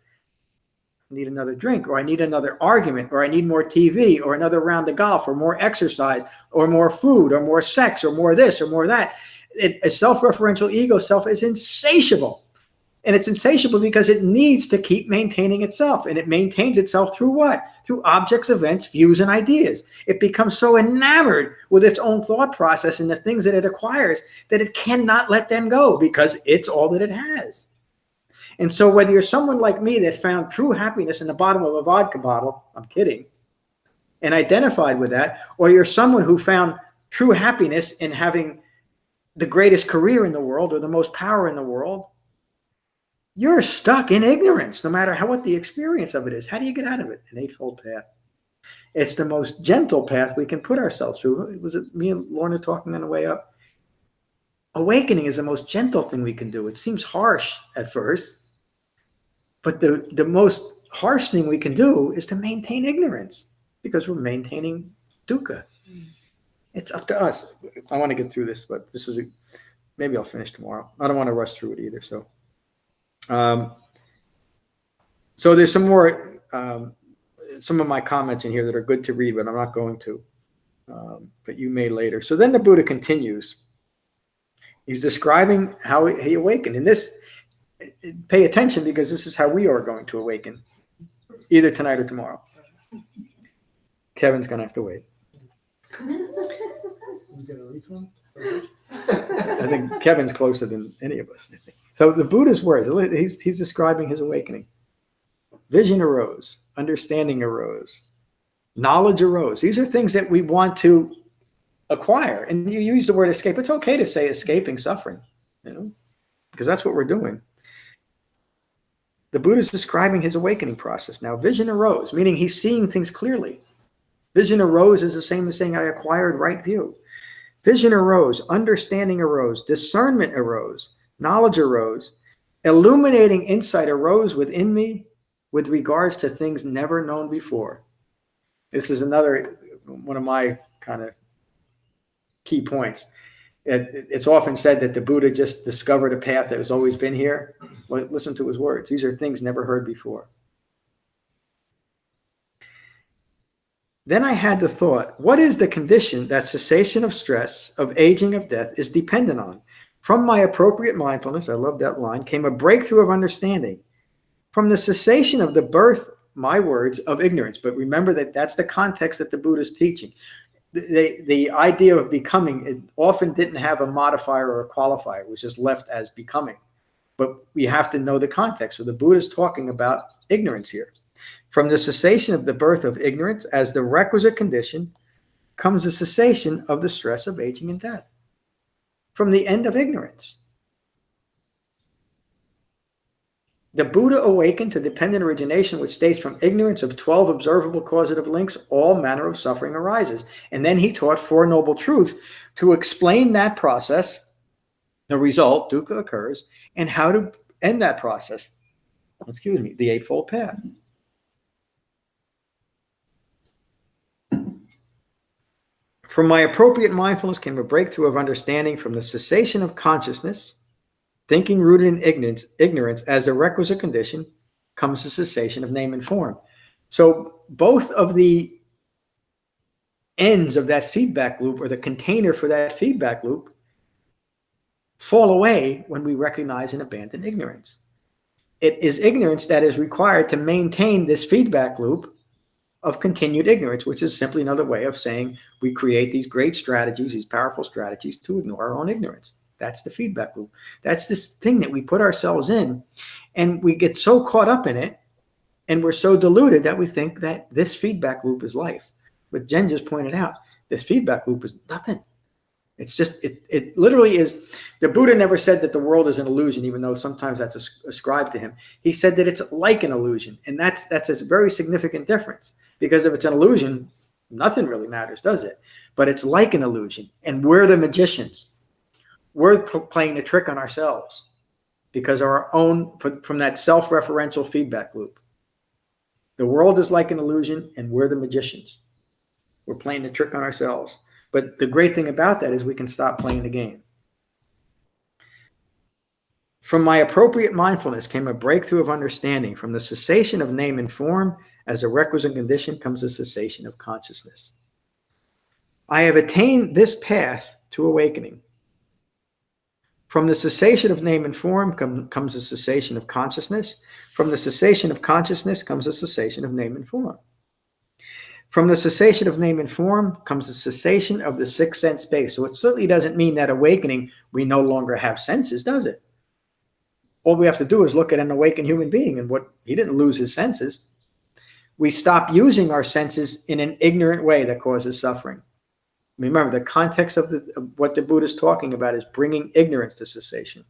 I need another drink, or I need another argument, or I need more TV, or another round of golf, or more exercise, or more food, or more sex, or more this, or more that. A self-referential ego self is insatiable. And it's insatiable because it needs to keep maintaining itself. And it maintains itself through what? Through objects, events, views, and ideas. It becomes so enamored with its own thought process and the things that it acquires that it cannot let them go because it's all that it has. And so whether you're someone like me that found true happiness in the bottom of a vodka bottle, I'm kidding, and identified with that, or you're someone who found true happiness in having the greatest career in the world or the most power in the world, you're stuck in ignorance, no matter what the experience of it is. How do you get out of it? An eightfold path. It's the most gentle path we can put ourselves through. Was it me and Lorna talking on the way up? Awakening is the most gentle thing we can do. It seems harsh at first, but the most harsh thing we can do is to maintain ignorance because we're maintaining dukkha. It's up to us. I want to get through this, but maybe I'll finish tomorrow. I don't want to rush through it either. So there's some more, some of my comments in here that are good to read, but I'm not going to, but you may later. So then the Buddha continues. He's describing how he awakened. And this, pay attention because this is how we are going to awaken, either tonight or tomorrow. Kevin's going to have to wait. We get a refund? I think Kevin's closer than any of us. So the Buddha's words, he's describing his awakening. Vision arose, understanding arose, knowledge arose. These are things that we want to acquire. And you use the word escape. It's okay to say escaping suffering, because that's what we're doing. The Buddha's describing his awakening process. Now, vision arose, meaning he's seeing things clearly. Vision arose is the same as saying I acquired right view. Vision arose, understanding arose, discernment arose, knowledge arose, illuminating insight arose within me with regards to things never known before. This is another one of my kind of key points. It's often said that the Buddha just discovered a path that has always been here. Well, listen to his words. These are things never heard before. Then I had the thought, what is the condition that cessation of stress, of aging, of death is dependent on? From my appropriate mindfulness, I love that line, came a breakthrough of understanding. From the cessation of the birth, my words, of ignorance. But remember that that's the context that the Buddha is teaching. The idea of becoming, it often didn't have a modifier or a qualifier. It was just left as becoming. But we have to know the context. So the Buddha is talking about ignorance here. From the cessation of the birth of ignorance as the requisite condition comes the cessation of the stress of aging and death. From the end of ignorance. The Buddha awakened to dependent origination, which states from ignorance of 12 observable causative links, all manner of suffering arises. And then he taught Four Noble Truths to explain that process, the result, dukkha occurs, and how to end that process. The Eightfold Path. From my appropriate mindfulness came a breakthrough of understanding. From the cessation of consciousness, thinking rooted in ignorance as a requisite condition, comes the cessation of name and form. So both of the ends of that feedback loop, or the container for that feedback loop, fall away when we recognize and abandon ignorance. It is ignorance that is required to maintain this feedback loop of continued ignorance, which is simply another way of saying we create these great strategies, these powerful strategies to ignore our own ignorance. That's the feedback loop. That's this thing that we put ourselves in, and we get so caught up in it, and we're so deluded that we think that this feedback loop is life. But Jen just pointed out, this feedback loop is nothing. It's just, it literally is. The Buddha never said that the world is an illusion, even though sometimes that's ascribed to him. He said that it's like an illusion. And that's a very significant difference, because if it's an illusion, nothing really matters, does it? But it's like an illusion. And we're the magicians. We're playing the trick on ourselves because of our own, from that self-referential feedback loop. The world is like an illusion, and we're the magicians. We're playing the trick on ourselves. But the great thing about that is we can stop playing the game. From my appropriate mindfulness came a breakthrough of understanding. From the cessation of name and form as a requisite condition comes the cessation of consciousness. I have attained this path to awakening. From the cessation of name and form comes the cessation of consciousness. From the cessation of consciousness comes the cessation of name and form. From the cessation of name and form comes the cessation of the sixth sense base. So it certainly doesn't mean that awakening, we no longer have senses, does it? All we have to do is look at an awakened human being, and he didn't lose his senses. We stop using our senses in an ignorant way that causes suffering. Remember, the context of what the Buddha is talking about is bringing ignorance to cessation.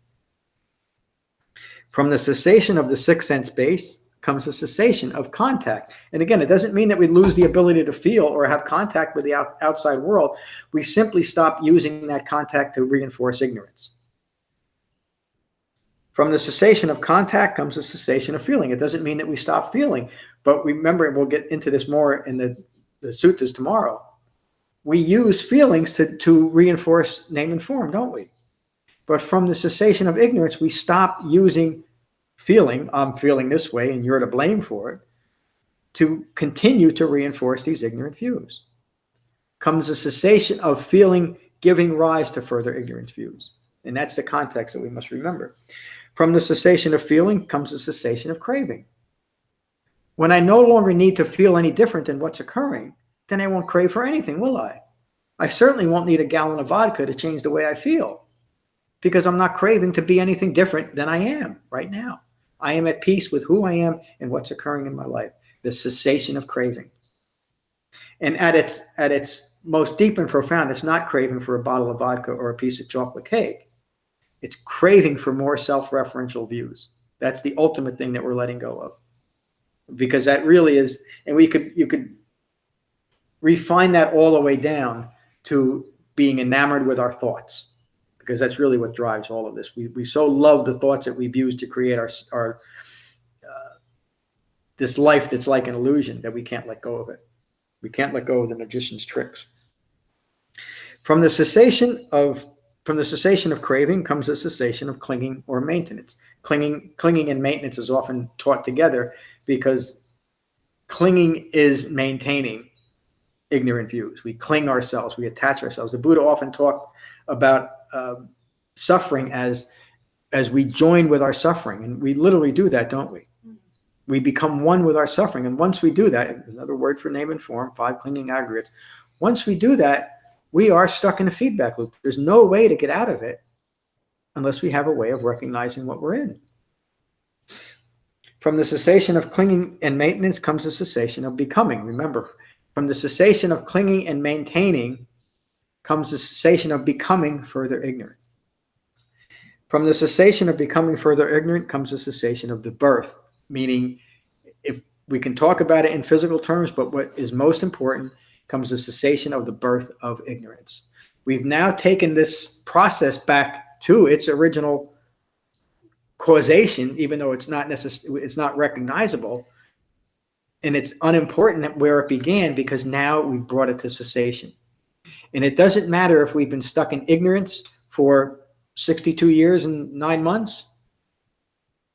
From the cessation of the sixth sense base comes the cessation of contact. And again, it doesn't mean that we lose the ability to feel or have contact with the outside world. We simply stop using that contact to reinforce ignorance. From the cessation of contact comes the cessation of feeling. It doesn't mean that we stop feeling, but remember, we'll get into this more in the suttas tomorrow. We use feelings to reinforce name and form, don't we? But from the cessation of ignorance, we stop using feeling, I'm feeling this way and you're to blame for it, to continue to reinforce these ignorant views. Comes the cessation of feeling giving rise to further ignorant views. And that's the context that we must remember. From the cessation of feeling comes the cessation of craving. When I no longer need to feel any different than what's occurring, then I won't crave for anything, will I? I certainly won't need a gallon of vodka to change the way I feel, because I'm not craving to be anything different than I am right now. I am at peace with who I am and what's occurring in my life. The cessation of craving. And at its most deep and profound, it's not craving for a bottle of vodka or a piece of chocolate cake. It's craving for more self-referential views. That's the ultimate thing that we're letting go of. Because that really is, and you could refine that all the way down to being enamored with our thoughts, because that's really what drives all of this. We so love the thoughts that we've used to create our this life that's like an illusion that we can't let go of it. We can't let go of the magician's tricks. From the cessation of craving comes the cessation of clinging or maintenance. Clinging and maintenance is often taught together because clinging is maintaining ignorant views. We cling ourselves, we attach ourselves. The Buddha often talked about suffering as we join with our suffering, and we literally do that, don't we? We become one with our suffering, and once we do that, another word for name and form, 5 clinging aggregates. Once we do that, we are stuck in a feedback loop. There's no way to get out of it unless we have a way of recognizing what we're in. From the cessation of clinging and maintenance comes the cessation of becoming. Remember, from the cessation of clinging and maintaining comes the cessation of becoming further ignorant. From the cessation of becoming further ignorant comes the cessation of the birth, meaning if we can talk about it in physical terms, but what is most important comes the cessation of the birth of ignorance. We've now taken this process back to its original causation, even though it's not recognizable, and it's unimportant where it began, because now we brought it to cessation. And it doesn't matter if we've been stuck in ignorance for 62 years and 9 months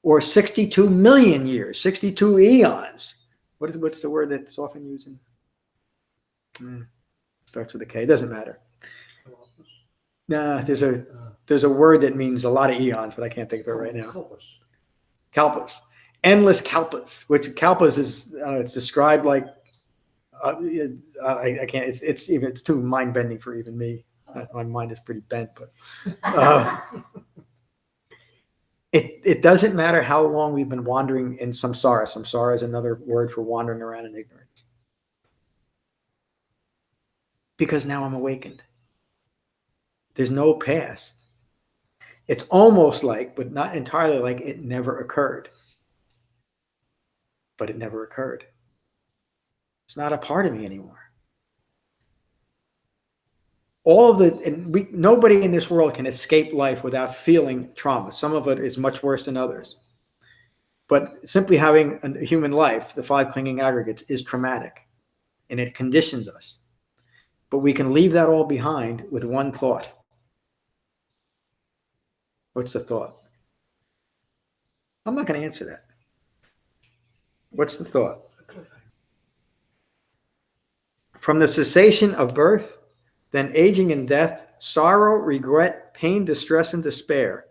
or 62 million years, 62 eons. What's the word that's often used? Starts with a K. It doesn't matter. Nah, there's a word that means a lot of eons, but I can't think of it right now. Kalpas. Endless kalpas, which kalpas is, it's described like, I can't, it's too mind bending for even me. My mind is pretty bent, but it doesn't matter how long we've been wandering in samsara. Samsara is another word for wandering around in ignorance. Because now I'm awakened. There's no past. It's almost like, but not entirely like, it never occurred. But it never occurred. It's not a part of me anymore. Nobody in this world can escape life without feeling trauma. Some of it is much worse than others. But simply having a human life, the 5 clinging aggregates, is traumatic. And it conditions us. But we can leave that all behind with one thought. What's the thought? I'm not going to answer that. What's the thought? From the cessation of birth, then aging and death, sorrow, regret, pain, distress, and despair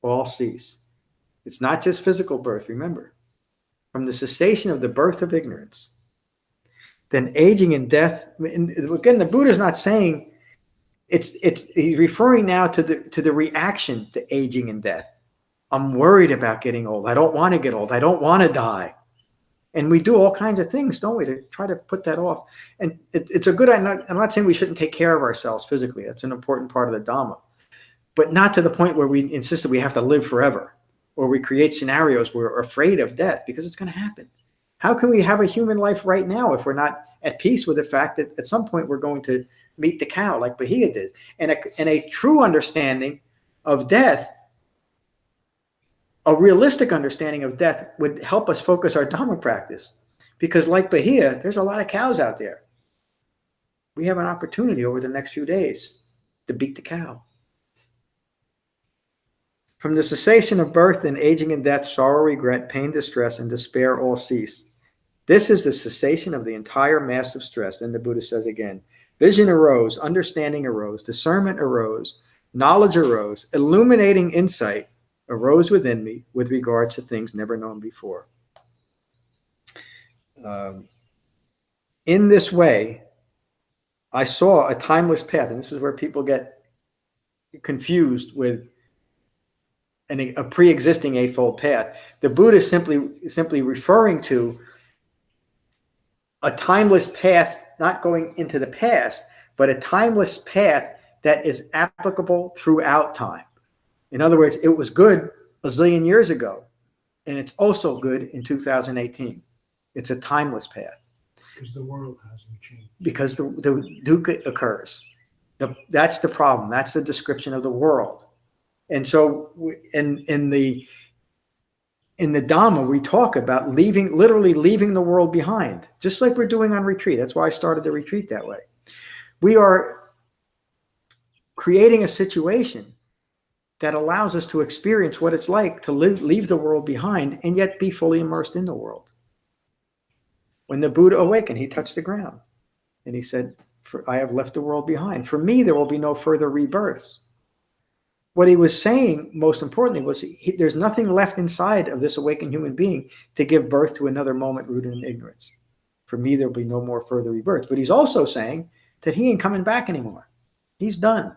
all cease. It's not just physical birth, remember. From the cessation of the birth of ignorance, then aging and death. And again, the Buddha is not saying he's referring now to the reaction to aging and death. I'm worried about getting old. I don't want to get old. I don't want to die. And we do all kinds of things, don't we, to try to put that off. And it's a good, I'm not saying we shouldn't take care of ourselves physically. That's an important part of the Dhamma. But not to the point where we insist that we have to live forever, or we create scenarios where we're afraid of death, because it's going to happen. How can we have a human life right now if we're not at peace with the fact that at some point we're going to meet the cow like Bahia did? And a true understanding of death, a realistic understanding of death, would help us focus our Dhamma practice. Because like Bahia, there's a lot of cows out there. We have an opportunity over the next few days to beat the cow. From the cessation of birth and aging and death, sorrow, regret, pain, distress, and despair all cease. This is the cessation of the entire mass of stress. Then the Buddha says again, vision arose, understanding arose, discernment arose, knowledge arose, illuminating insight arose within me with regards to things never known before. In this way, I saw a timeless path, and this is where people get confused with a pre-existing eightfold path. The Buddha is simply referring to a timeless path, not going into the past, but a timeless path that is applicable throughout time. In other words, it was good a zillion years ago, and it's also good in 2018. It's a timeless path. Because the world hasn't changed. Because the dukkha occurs. That's the problem. That's the description of the world. And so in the Dhamma, we talk about literally leaving the world behind, just like we're doing on retreat. That's why I started the retreat that way. We are creating a situation that allows us to experience what it's like to leave the world behind and yet be fully immersed in the world. When the Buddha awakened, he touched the ground and he said, I have left the world behind. For me, there will be no further rebirths. What he was saying, most importantly, was there's nothing left inside of this awakened human being to give birth to another moment rooted in ignorance. For me, there'll be no more further rebirth. But he's also saying that he ain't coming back anymore. He's done.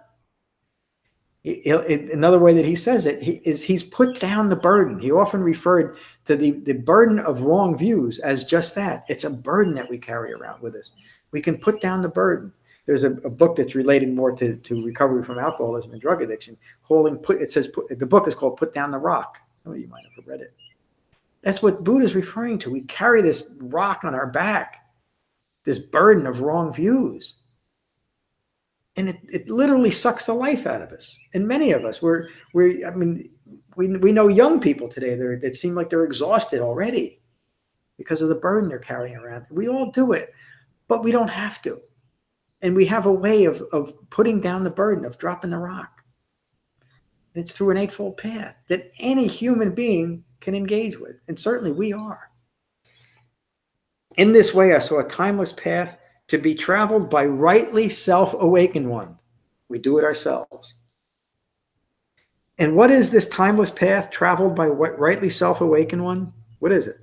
Another way that he says it is he's put down the burden. He often referred to the burden of wrong views as just that. It's a burden that we carry around with us. We can put down the burden. There's a book that's related more to recovery from alcoholism and drug addiction. The book is called Put Down the Rock. Some of you might have read it. That's what Buddha's referring to. We carry this rock on our back, this burden of wrong views. And it literally sucks the life out of us. And many of us, we know young people today that seem like they're exhausted already because of the burden they're carrying around. We all do it, but we don't have to. And we have a way of putting down the burden, of dropping the rock. It's through an eightfold path that any human being can engage with. And certainly we are. In this way, I saw a timeless path to be traveled by rightly self-awakened one. We do it ourselves. And what is this timeless path traveled by rightly self-awakened one? What is it?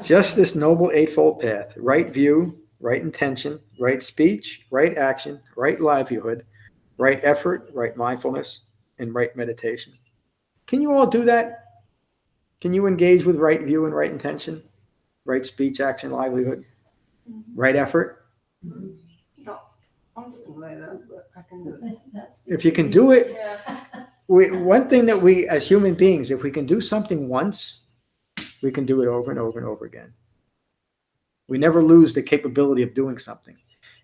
Just this noble eightfold path: right view, right intention, right speech, right action, right livelihood, right effort, right mindfulness, and right meditation. Can you all do that? Can you engage with right view and right intention, right speech, action, livelihood, right effort? Not constantly though, but I can do it. If you can do it, Yeah. one thing that we as human beings, if we can do something once, we can do it over and over and over again. We never lose the capability of doing something.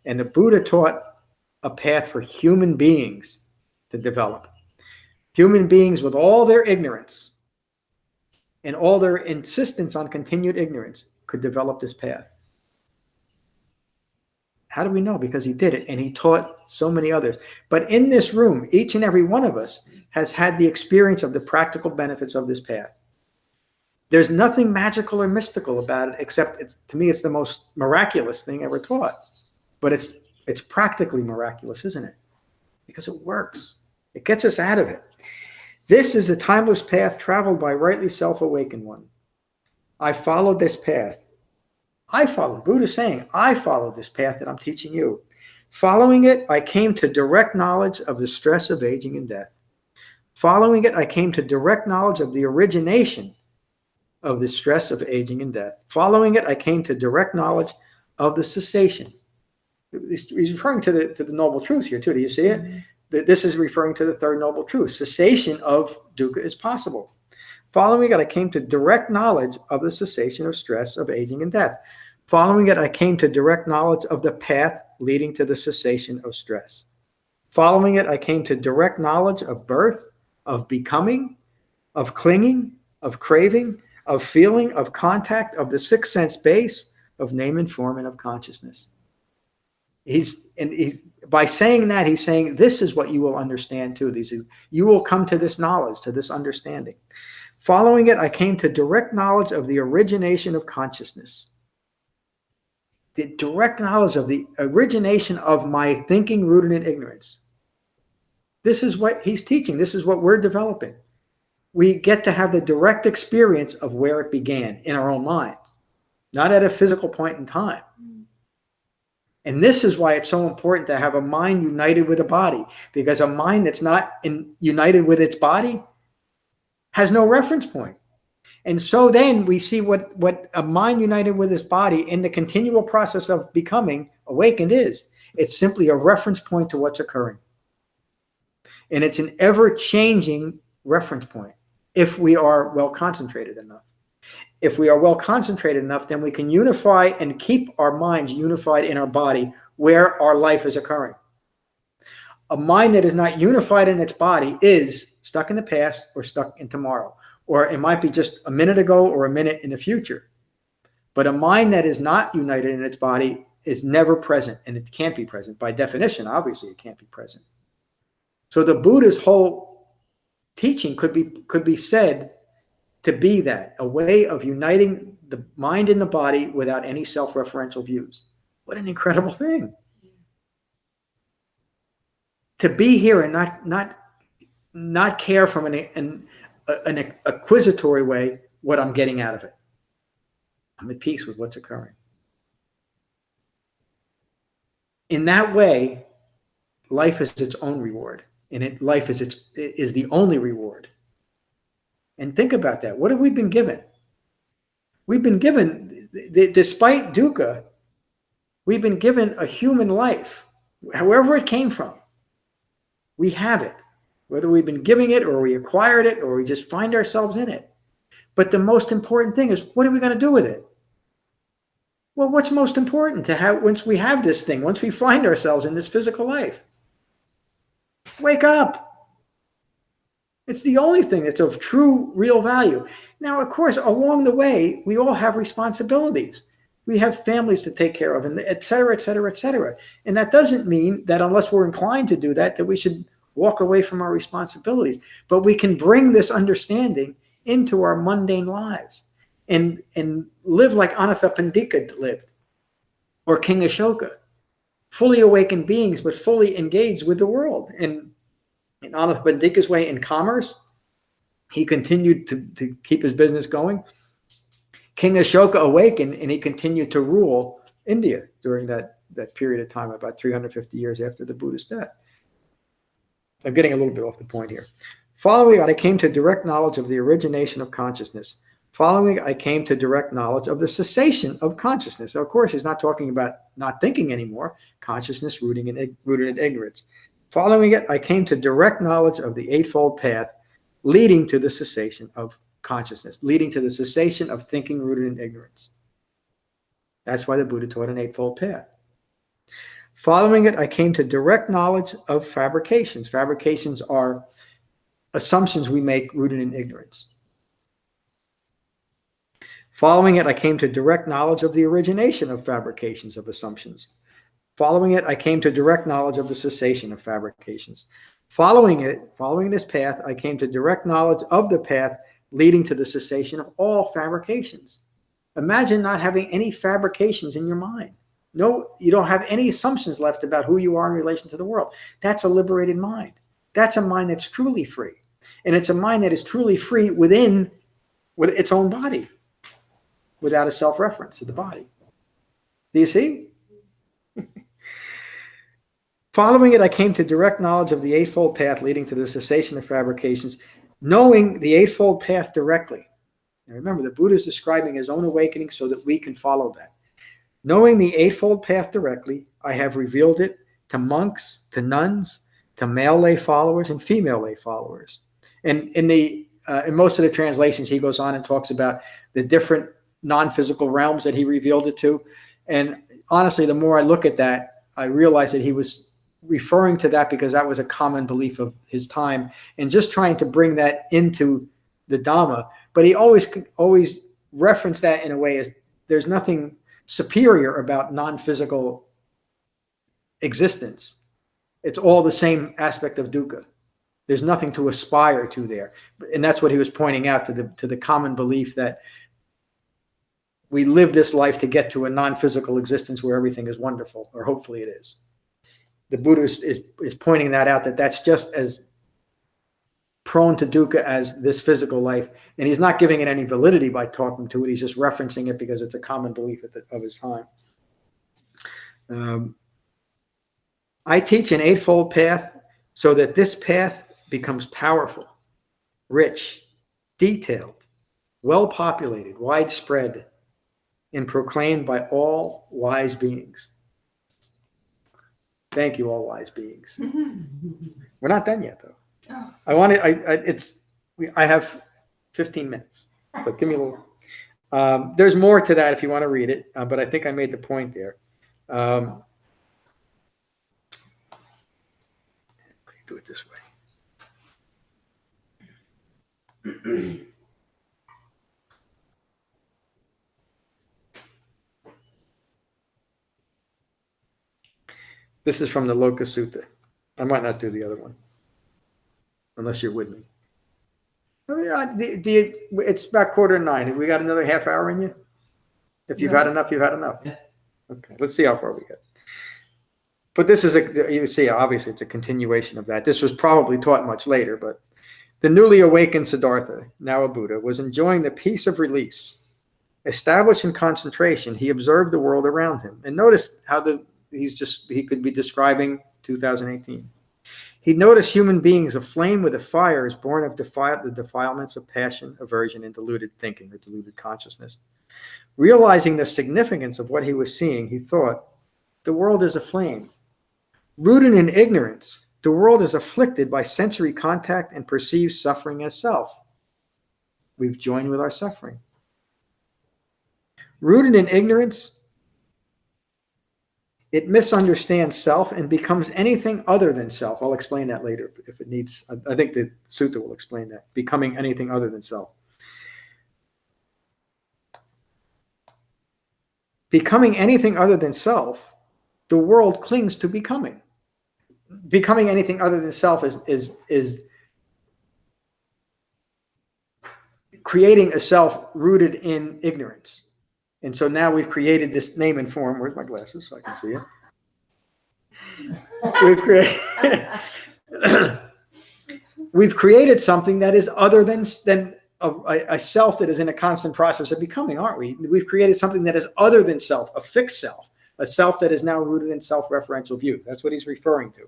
And the Buddha taught a path for human beings to develop. Human beings with all their ignorance and all their insistence on continued ignorance could develop this path. How do we know? Because he did it, and he taught so many others. But in this room, each and every one of us has had the experience of the practical benefits of this path. There's nothing magical or mystical about it, except to me, it's the most miraculous thing ever taught. But it's practically miraculous, isn't it? Because it works. It gets us out of it. This is the timeless path traveled by rightly self-awakened one. I followed this path. Buddha's saying, I followed this path that I'm teaching you. Following it, I came to direct knowledge of the stress of aging and death. Following it, I came to direct knowledge of the origination of the stress of aging and death. Following it, I came to direct knowledge of the cessation. He's referring to the noble truth here too. Do you see it? Mm-hmm. This is referring to the third noble truth. Cessation of dukkha is possible. Following it, I came to direct knowledge of the cessation of stress of aging and death. Following it, I came to direct knowledge of the path leading to the cessation of stress. Following it, I came to direct knowledge of birth, of becoming, of clinging, of craving, of feeling, of contact, of the sixth sense base, of name and form, and of consciousness. By saying that, he's saying this is what you will understand too. You will come to this knowledge, to this understanding. Following it, I came to direct knowledge of the origination of consciousness. The direct knowledge of the origination of my thinking rooted in ignorance. This is what he's teaching. This is what we're developing. We get to have the direct experience of where it began in our own mind, not at a physical point in time. And this is why it's so important to have a mind united with a body, because a mind that's not united with its body has no reference point. And so then we see what a mind united with its body in the continual process of becoming awakened is. It's simply a reference point to what's occurring. And it's an ever-changing reference point if we are well concentrated enough. If we are well concentrated enough, then we can unify and keep our minds unified in our body where our life is occurring. A mind that is not unified in its body is stuck in the past or stuck in tomorrow. Or it might be just a minute ago or a minute in the future. But a mind that is not united in its body is never present, and it can't be present. By definition, obviously, it can't be present. So the Buddha's whole teaching could be said to be that, a way of uniting the mind and the body without any self-referential views. What an incredible thing. To be here and not care from an acquisitory way what I'm getting out of it. I'm at peace with what's occurring. In that way, life is its own reward, and life is the only reward. And think about that. What have we been given? We've been given, despite dukkha, we've been given a human life, however it came from. We have it. Whether we've been giving it or we acquired it or we just find ourselves in it. But the most important thing is, what are we going to do with it? Well, what's most important to have once we have this thing, once we find ourselves in this physical life? Wake up. It's the only thing that's of true, real value. Now, of course, along the way, we all have responsibilities. We have families to take care of, and et cetera, et cetera, et cetera. And that doesn't mean that unless we're inclined to do that, that we should walk away from our responsibilities. But we can bring this understanding into our mundane lives and live like Anathapindika lived, or King Ashoka, fully awakened beings, but fully engaged with the world. And in Anathapindika's way, in commerce, he continued to keep his business going. King Ashoka awakened, and he continued to rule India during that period of time, about 350 years after the Buddha's death. I'm getting a little bit off the point here. Following, I came to direct knowledge of the origination of consciousness. Following, I came to direct knowledge of the cessation of consciousness. Now, of course, he's not talking about not thinking anymore, consciousness rooted in ignorance. Following it, I came to direct knowledge of the Eightfold Path, leading to the cessation of consciousness, leading to the cessation of thinking rooted in ignorance. That's why the Buddha taught an Eightfold Path. Following it, I came to direct knowledge of fabrications. Fabrications are assumptions we make rooted in ignorance. Following it, I came to direct knowledge of the origination of fabrications, of assumptions. Following it, I came to direct knowledge of the cessation of fabrications. Following this path, I came to direct knowledge of the path leading to the cessation of all fabrications. Imagine not having any fabrications in your mind. No, you don't have any assumptions left about who you are in relation to the world. That's a liberated mind. That's a mind that's truly free. And it's a mind that is truly free with its own body, without a self-reference of the body. Do you see? Following it, I came to direct knowledge of the Eightfold Path leading to the cessation of fabrications, knowing the Eightfold Path directly. Now remember, the Buddha is describing his own awakening so that we can follow that. Knowing the Eightfold Path directly, I have revealed it to monks, to nuns, to male lay followers and female lay followers. And in most of the translations, he goes on and talks about the different non-physical realms that he revealed it to. And honestly, the more I look at that, I realize that he was referring to that because that was a common belief of his time and just trying to bring that into the Dhamma. But he always referenced that in a way as there's nothing superior about non-physical existence. It's all the same aspect of dukkha. There's nothing to aspire to there. And that's what he was pointing out to the common belief that we live this life to get to a non-physical existence where everything is wonderful, or hopefully it is. The Buddha is pointing that out, that that's just as prone to dukkha as this physical life. And he's not giving it any validity by talking to it. He's just referencing it because it's a common belief of his time. I teach an Eightfold Path so that this path becomes powerful, rich, detailed, well-populated, widespread, and proclaimed by all wise beings. Thank you, all wise beings. We're not done yet, though. Oh. I have 15 minutes, so give me a little. There's more to that if you want to read it, but I think I made the point there. Let me do it this way. This is from the Loka Sutta. I might not do the other one, unless you're with me. It's about 8:45. Have we got another half hour in you? If you've had enough, you've had enough. Yeah. Okay, let's see how far we get. But this is you see, obviously it's a continuation of that. This was probably taught much later, but the newly awakened Siddhartha, now a Buddha, was enjoying the peace of release. Established in concentration, he observed the world around him. And notice how he could be describing 2018. He noticed human beings aflame with the fires born of the defilements of passion, aversion, and deluded thinking, or deluded consciousness. Realizing the significance of what he was seeing, he thought, the world is aflame. Rooted in ignorance, the world is afflicted by sensory contact and perceives suffering as self. We've joined with our suffering. Rooted in ignorance, it misunderstands self and becomes anything other than self. I'll explain that later if it needs. I think the sutta will explain that. Becoming anything other than self. becoming anything other than self, the world clings to becoming. Becoming anything other than self is creating a self rooted in ignorance. And so now we've created this name and form. Where's my glasses so I can see it? We've created something that is other than a self that is in a constant process of becoming, aren't we? We've created something that is other than self, a fixed self, a self that is now rooted in self-referential view. That's what he's referring to.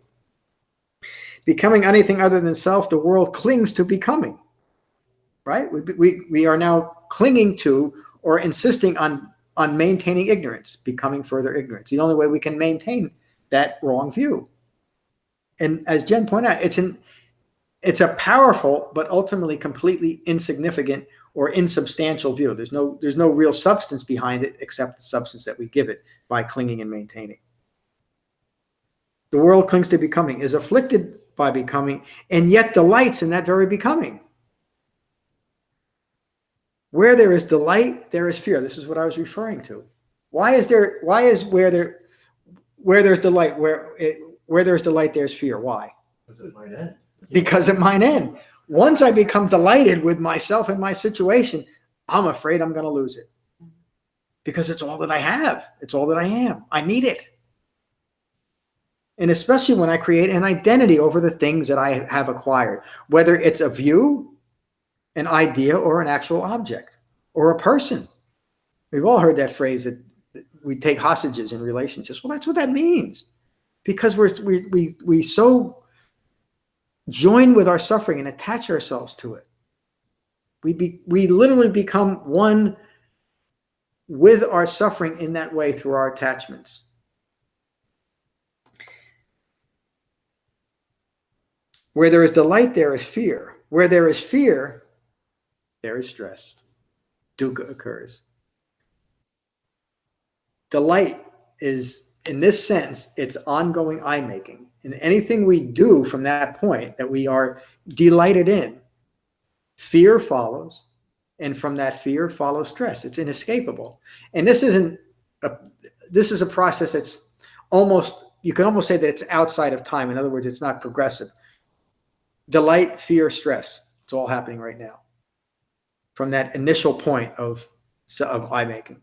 Becoming anything other than self, the world clings to becoming, right? We are now clinging to or insisting on maintaining ignorance, becoming further ignorance. The only way we can maintain that wrong view. And as Jen pointed out, it's a powerful but ultimately completely insignificant or insubstantial view. There's no real substance behind it except the substance that we give it by clinging and maintaining. The world clings to becoming, is afflicted by becoming, and yet delights in that very becoming. Where there is delight, there is fear. This is what I was referring to. Where there's delight, where there's delight, there's fear. Why? Because it might end. Because it might end. Once I become delighted with myself and my situation, I'm afraid I'm going to lose it. Because it's all that I have. It's all that I am. I need it. And especially when I create an identity over the things that I have acquired, whether it's a view, an idea, or an actual object, or a person. We've all heard that phrase that we take hostages in relationships. Well, that's what that means. Because we so join with our suffering and attach ourselves to it. We literally become one with our suffering in that way through our attachments. Where there is delight, there is fear. Where there is fear, there is stress. Dukkha occurs. Delight is, in this sense, it's ongoing I-making. And anything we do from that point that we are delighted in, fear follows. And from that fear follows stress. It's inescapable. And this is a process that's almost, you can almost say that it's outside of time. In other words, it's not progressive. Delight, fear, stress. It's all happening right now. From that initial point of I-making.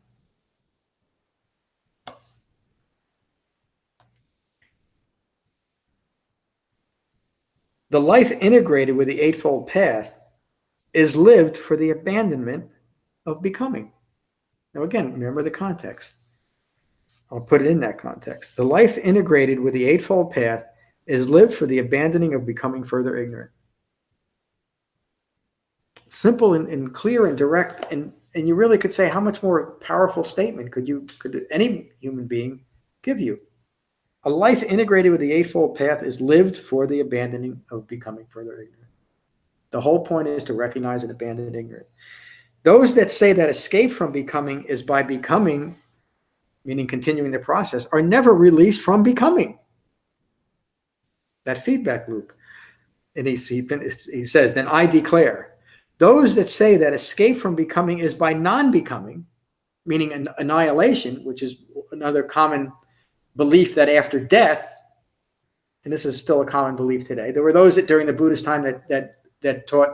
The life integrated with the Eightfold Path is lived for the abandonment of becoming. Now again, remember the context. I'll put it in that context. The life integrated with the Eightfold Path is lived for the abandoning of becoming further ignorant. Simple and clear and direct, and you really could say, how much more powerful statement could any human being give you? A life integrated with the Eightfold Path is lived for the abandoning of becoming further ignorant. The whole point is to recognize and abandon ignorance. Those that say that escape from becoming is by becoming, meaning continuing the process, are never released from becoming. That feedback loop. And he says, then I declare, those that say that escape from becoming is by non-becoming, meaning annihilation, which is another common belief that after death, and this is still a common belief today, there were those that during the Buddhist time that taught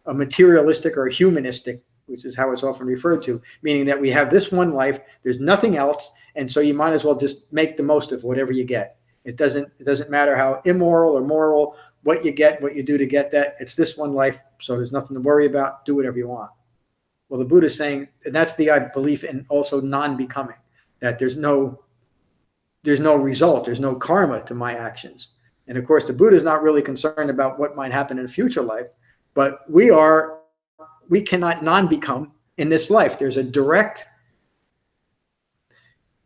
a materialistic or a humanistic, which is how it's often referred to, meaning that we have this one life, there's nothing else, and so you might as well just make the most of whatever you get. It doesn't matter how immoral or moral, what you get, what you do to get that. It's this one life, so there's nothing to worry about. Do whatever you want. Well, the Buddha is saying, and that's the belief in also non-becoming, that there's no result, there's no karma to my actions. And of course, the Buddha is not really concerned about what might happen in a future life, but we cannot non-become in this life. There's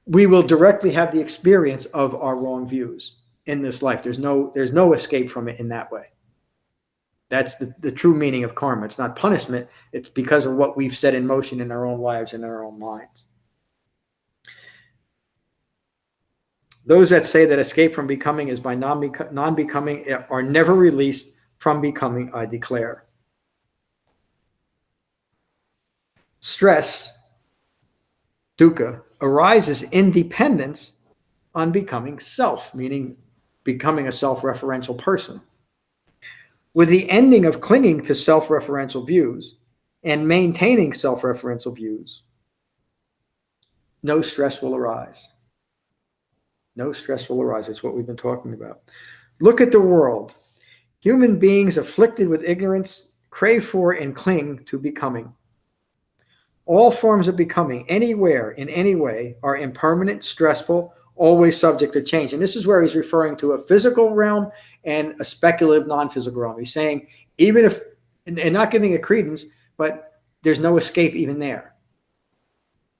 we will directly have the experience of our wrong views in this life. There's no escape from it in that way. That's the true meaning of karma. It's not punishment. It's because of what we've set in motion in our own lives and our own minds. Those that say that escape from becoming is by non-becoming are never released from becoming, I declare. Stress, dukkha, arises in dependence on becoming self, meaning becoming a self-referential person. With the ending of clinging to self-referential views and maintaining self-referential views, no stress will arise. No stress will arise. It's what we've been talking about. Look at the world. Human beings afflicted with ignorance crave for and cling to becoming. All forms of becoming, anywhere, in any way, are impermanent, stressful, always subject to change. And this is where he's referring to a physical realm and a speculative, non-physical realm. He's saying, even if, and not giving it credence, but there's no escape even there.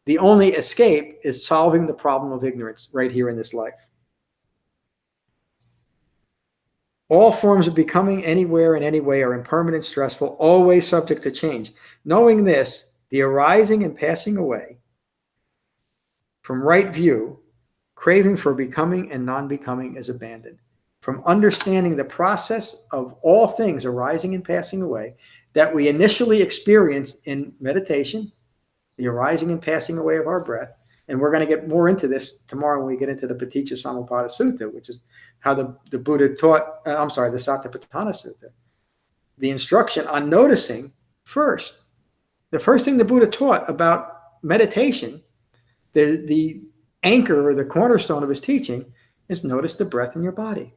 The only escape is solving the problem of ignorance right here in this life. All forms of becoming, anywhere, in any way, are impermanent, stressful, always subject to change. Knowing this, the arising and passing away from right view, craving for becoming and non-becoming is abandoned. From understanding the process of all things arising and passing away that we initially experience in meditation, the arising and passing away of our breath, and we're going to get more into this tomorrow when we get into the Paticca Samuppada Sutta, which is how the Buddha taught, the Satipatthana Sutta. The instruction on noticing first. The first thing the Buddha taught about meditation, the anchor or the cornerstone of his teaching, is notice the breath in your body.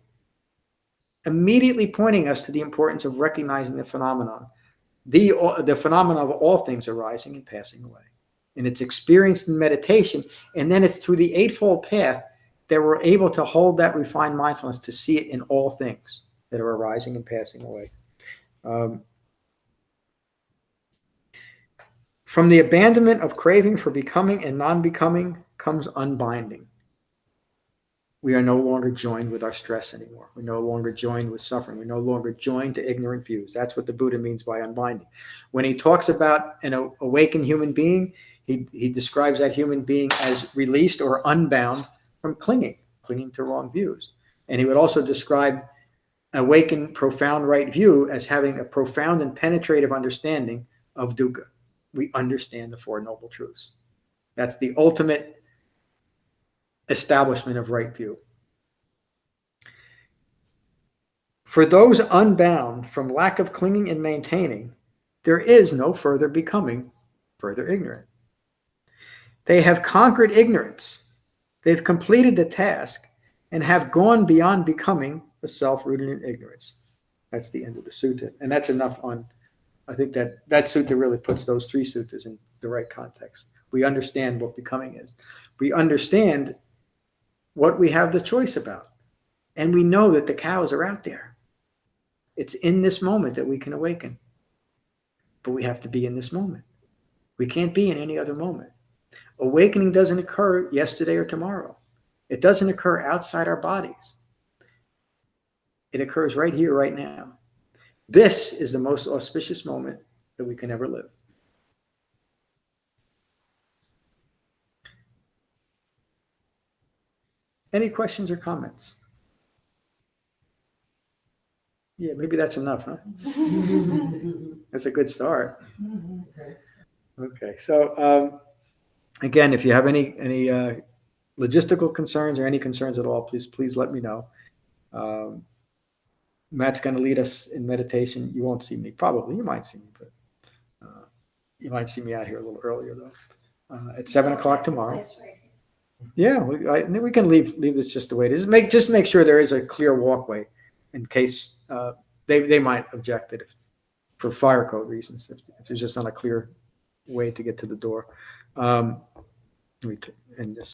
Immediately pointing us to the importance of recognizing the phenomenon, the phenomenon of all things arising and passing away. And it's experienced in meditation, and then it's through the Eightfold Path that we're able to hold that refined mindfulness to see it in all things that are arising and passing away. From the abandonment of craving for becoming and non-becoming comes unbinding. We are no longer joined with our stress anymore. We're no longer joined with suffering. We're no longer joined to ignorant views. That's what the Buddha means by unbinding. When he talks about an awakened human being, he describes that human being as released or unbound from clinging to wrong views. And he would also describe awakened profound right view as having a profound and penetrative understanding of dukkha. We understand the Four Noble Truths. That's the ultimate establishment of right view. For those unbound from lack of clinging and maintaining, there is no further becoming further ignorant. They have conquered ignorance. They've completed the task and have gone beyond becoming a self-rooted in ignorance. That's the end of the sutta. And that's enough on, I think that sutta really puts those three suttas in the right context. We understand what becoming is. We understand what we have the choice about. And we know that the cows are out there. It's in this moment that we can awaken. But we have to be in this moment. We can't be in any other moment. Awakening doesn't occur yesterday or tomorrow. It doesn't occur outside our bodies. It occurs right here, right now. This is the most auspicious moment that we can ever live. Any questions or comments? Yeah, maybe that's enough, huh? That's a good start. Okay, so again, if you have any logistical concerns or any concerns at all, please let me know. Matt's going to lead us in meditation. You won't see me, probably. You might see me, but you might see me out here a little earlier though. At 7 o'clock tomorrow. Yeah, we can leave this just the way it is. Just make sure there is a clear walkway, in case they might object it for fire code reasons. If there's just not a clear way to get to the door. Let me end this.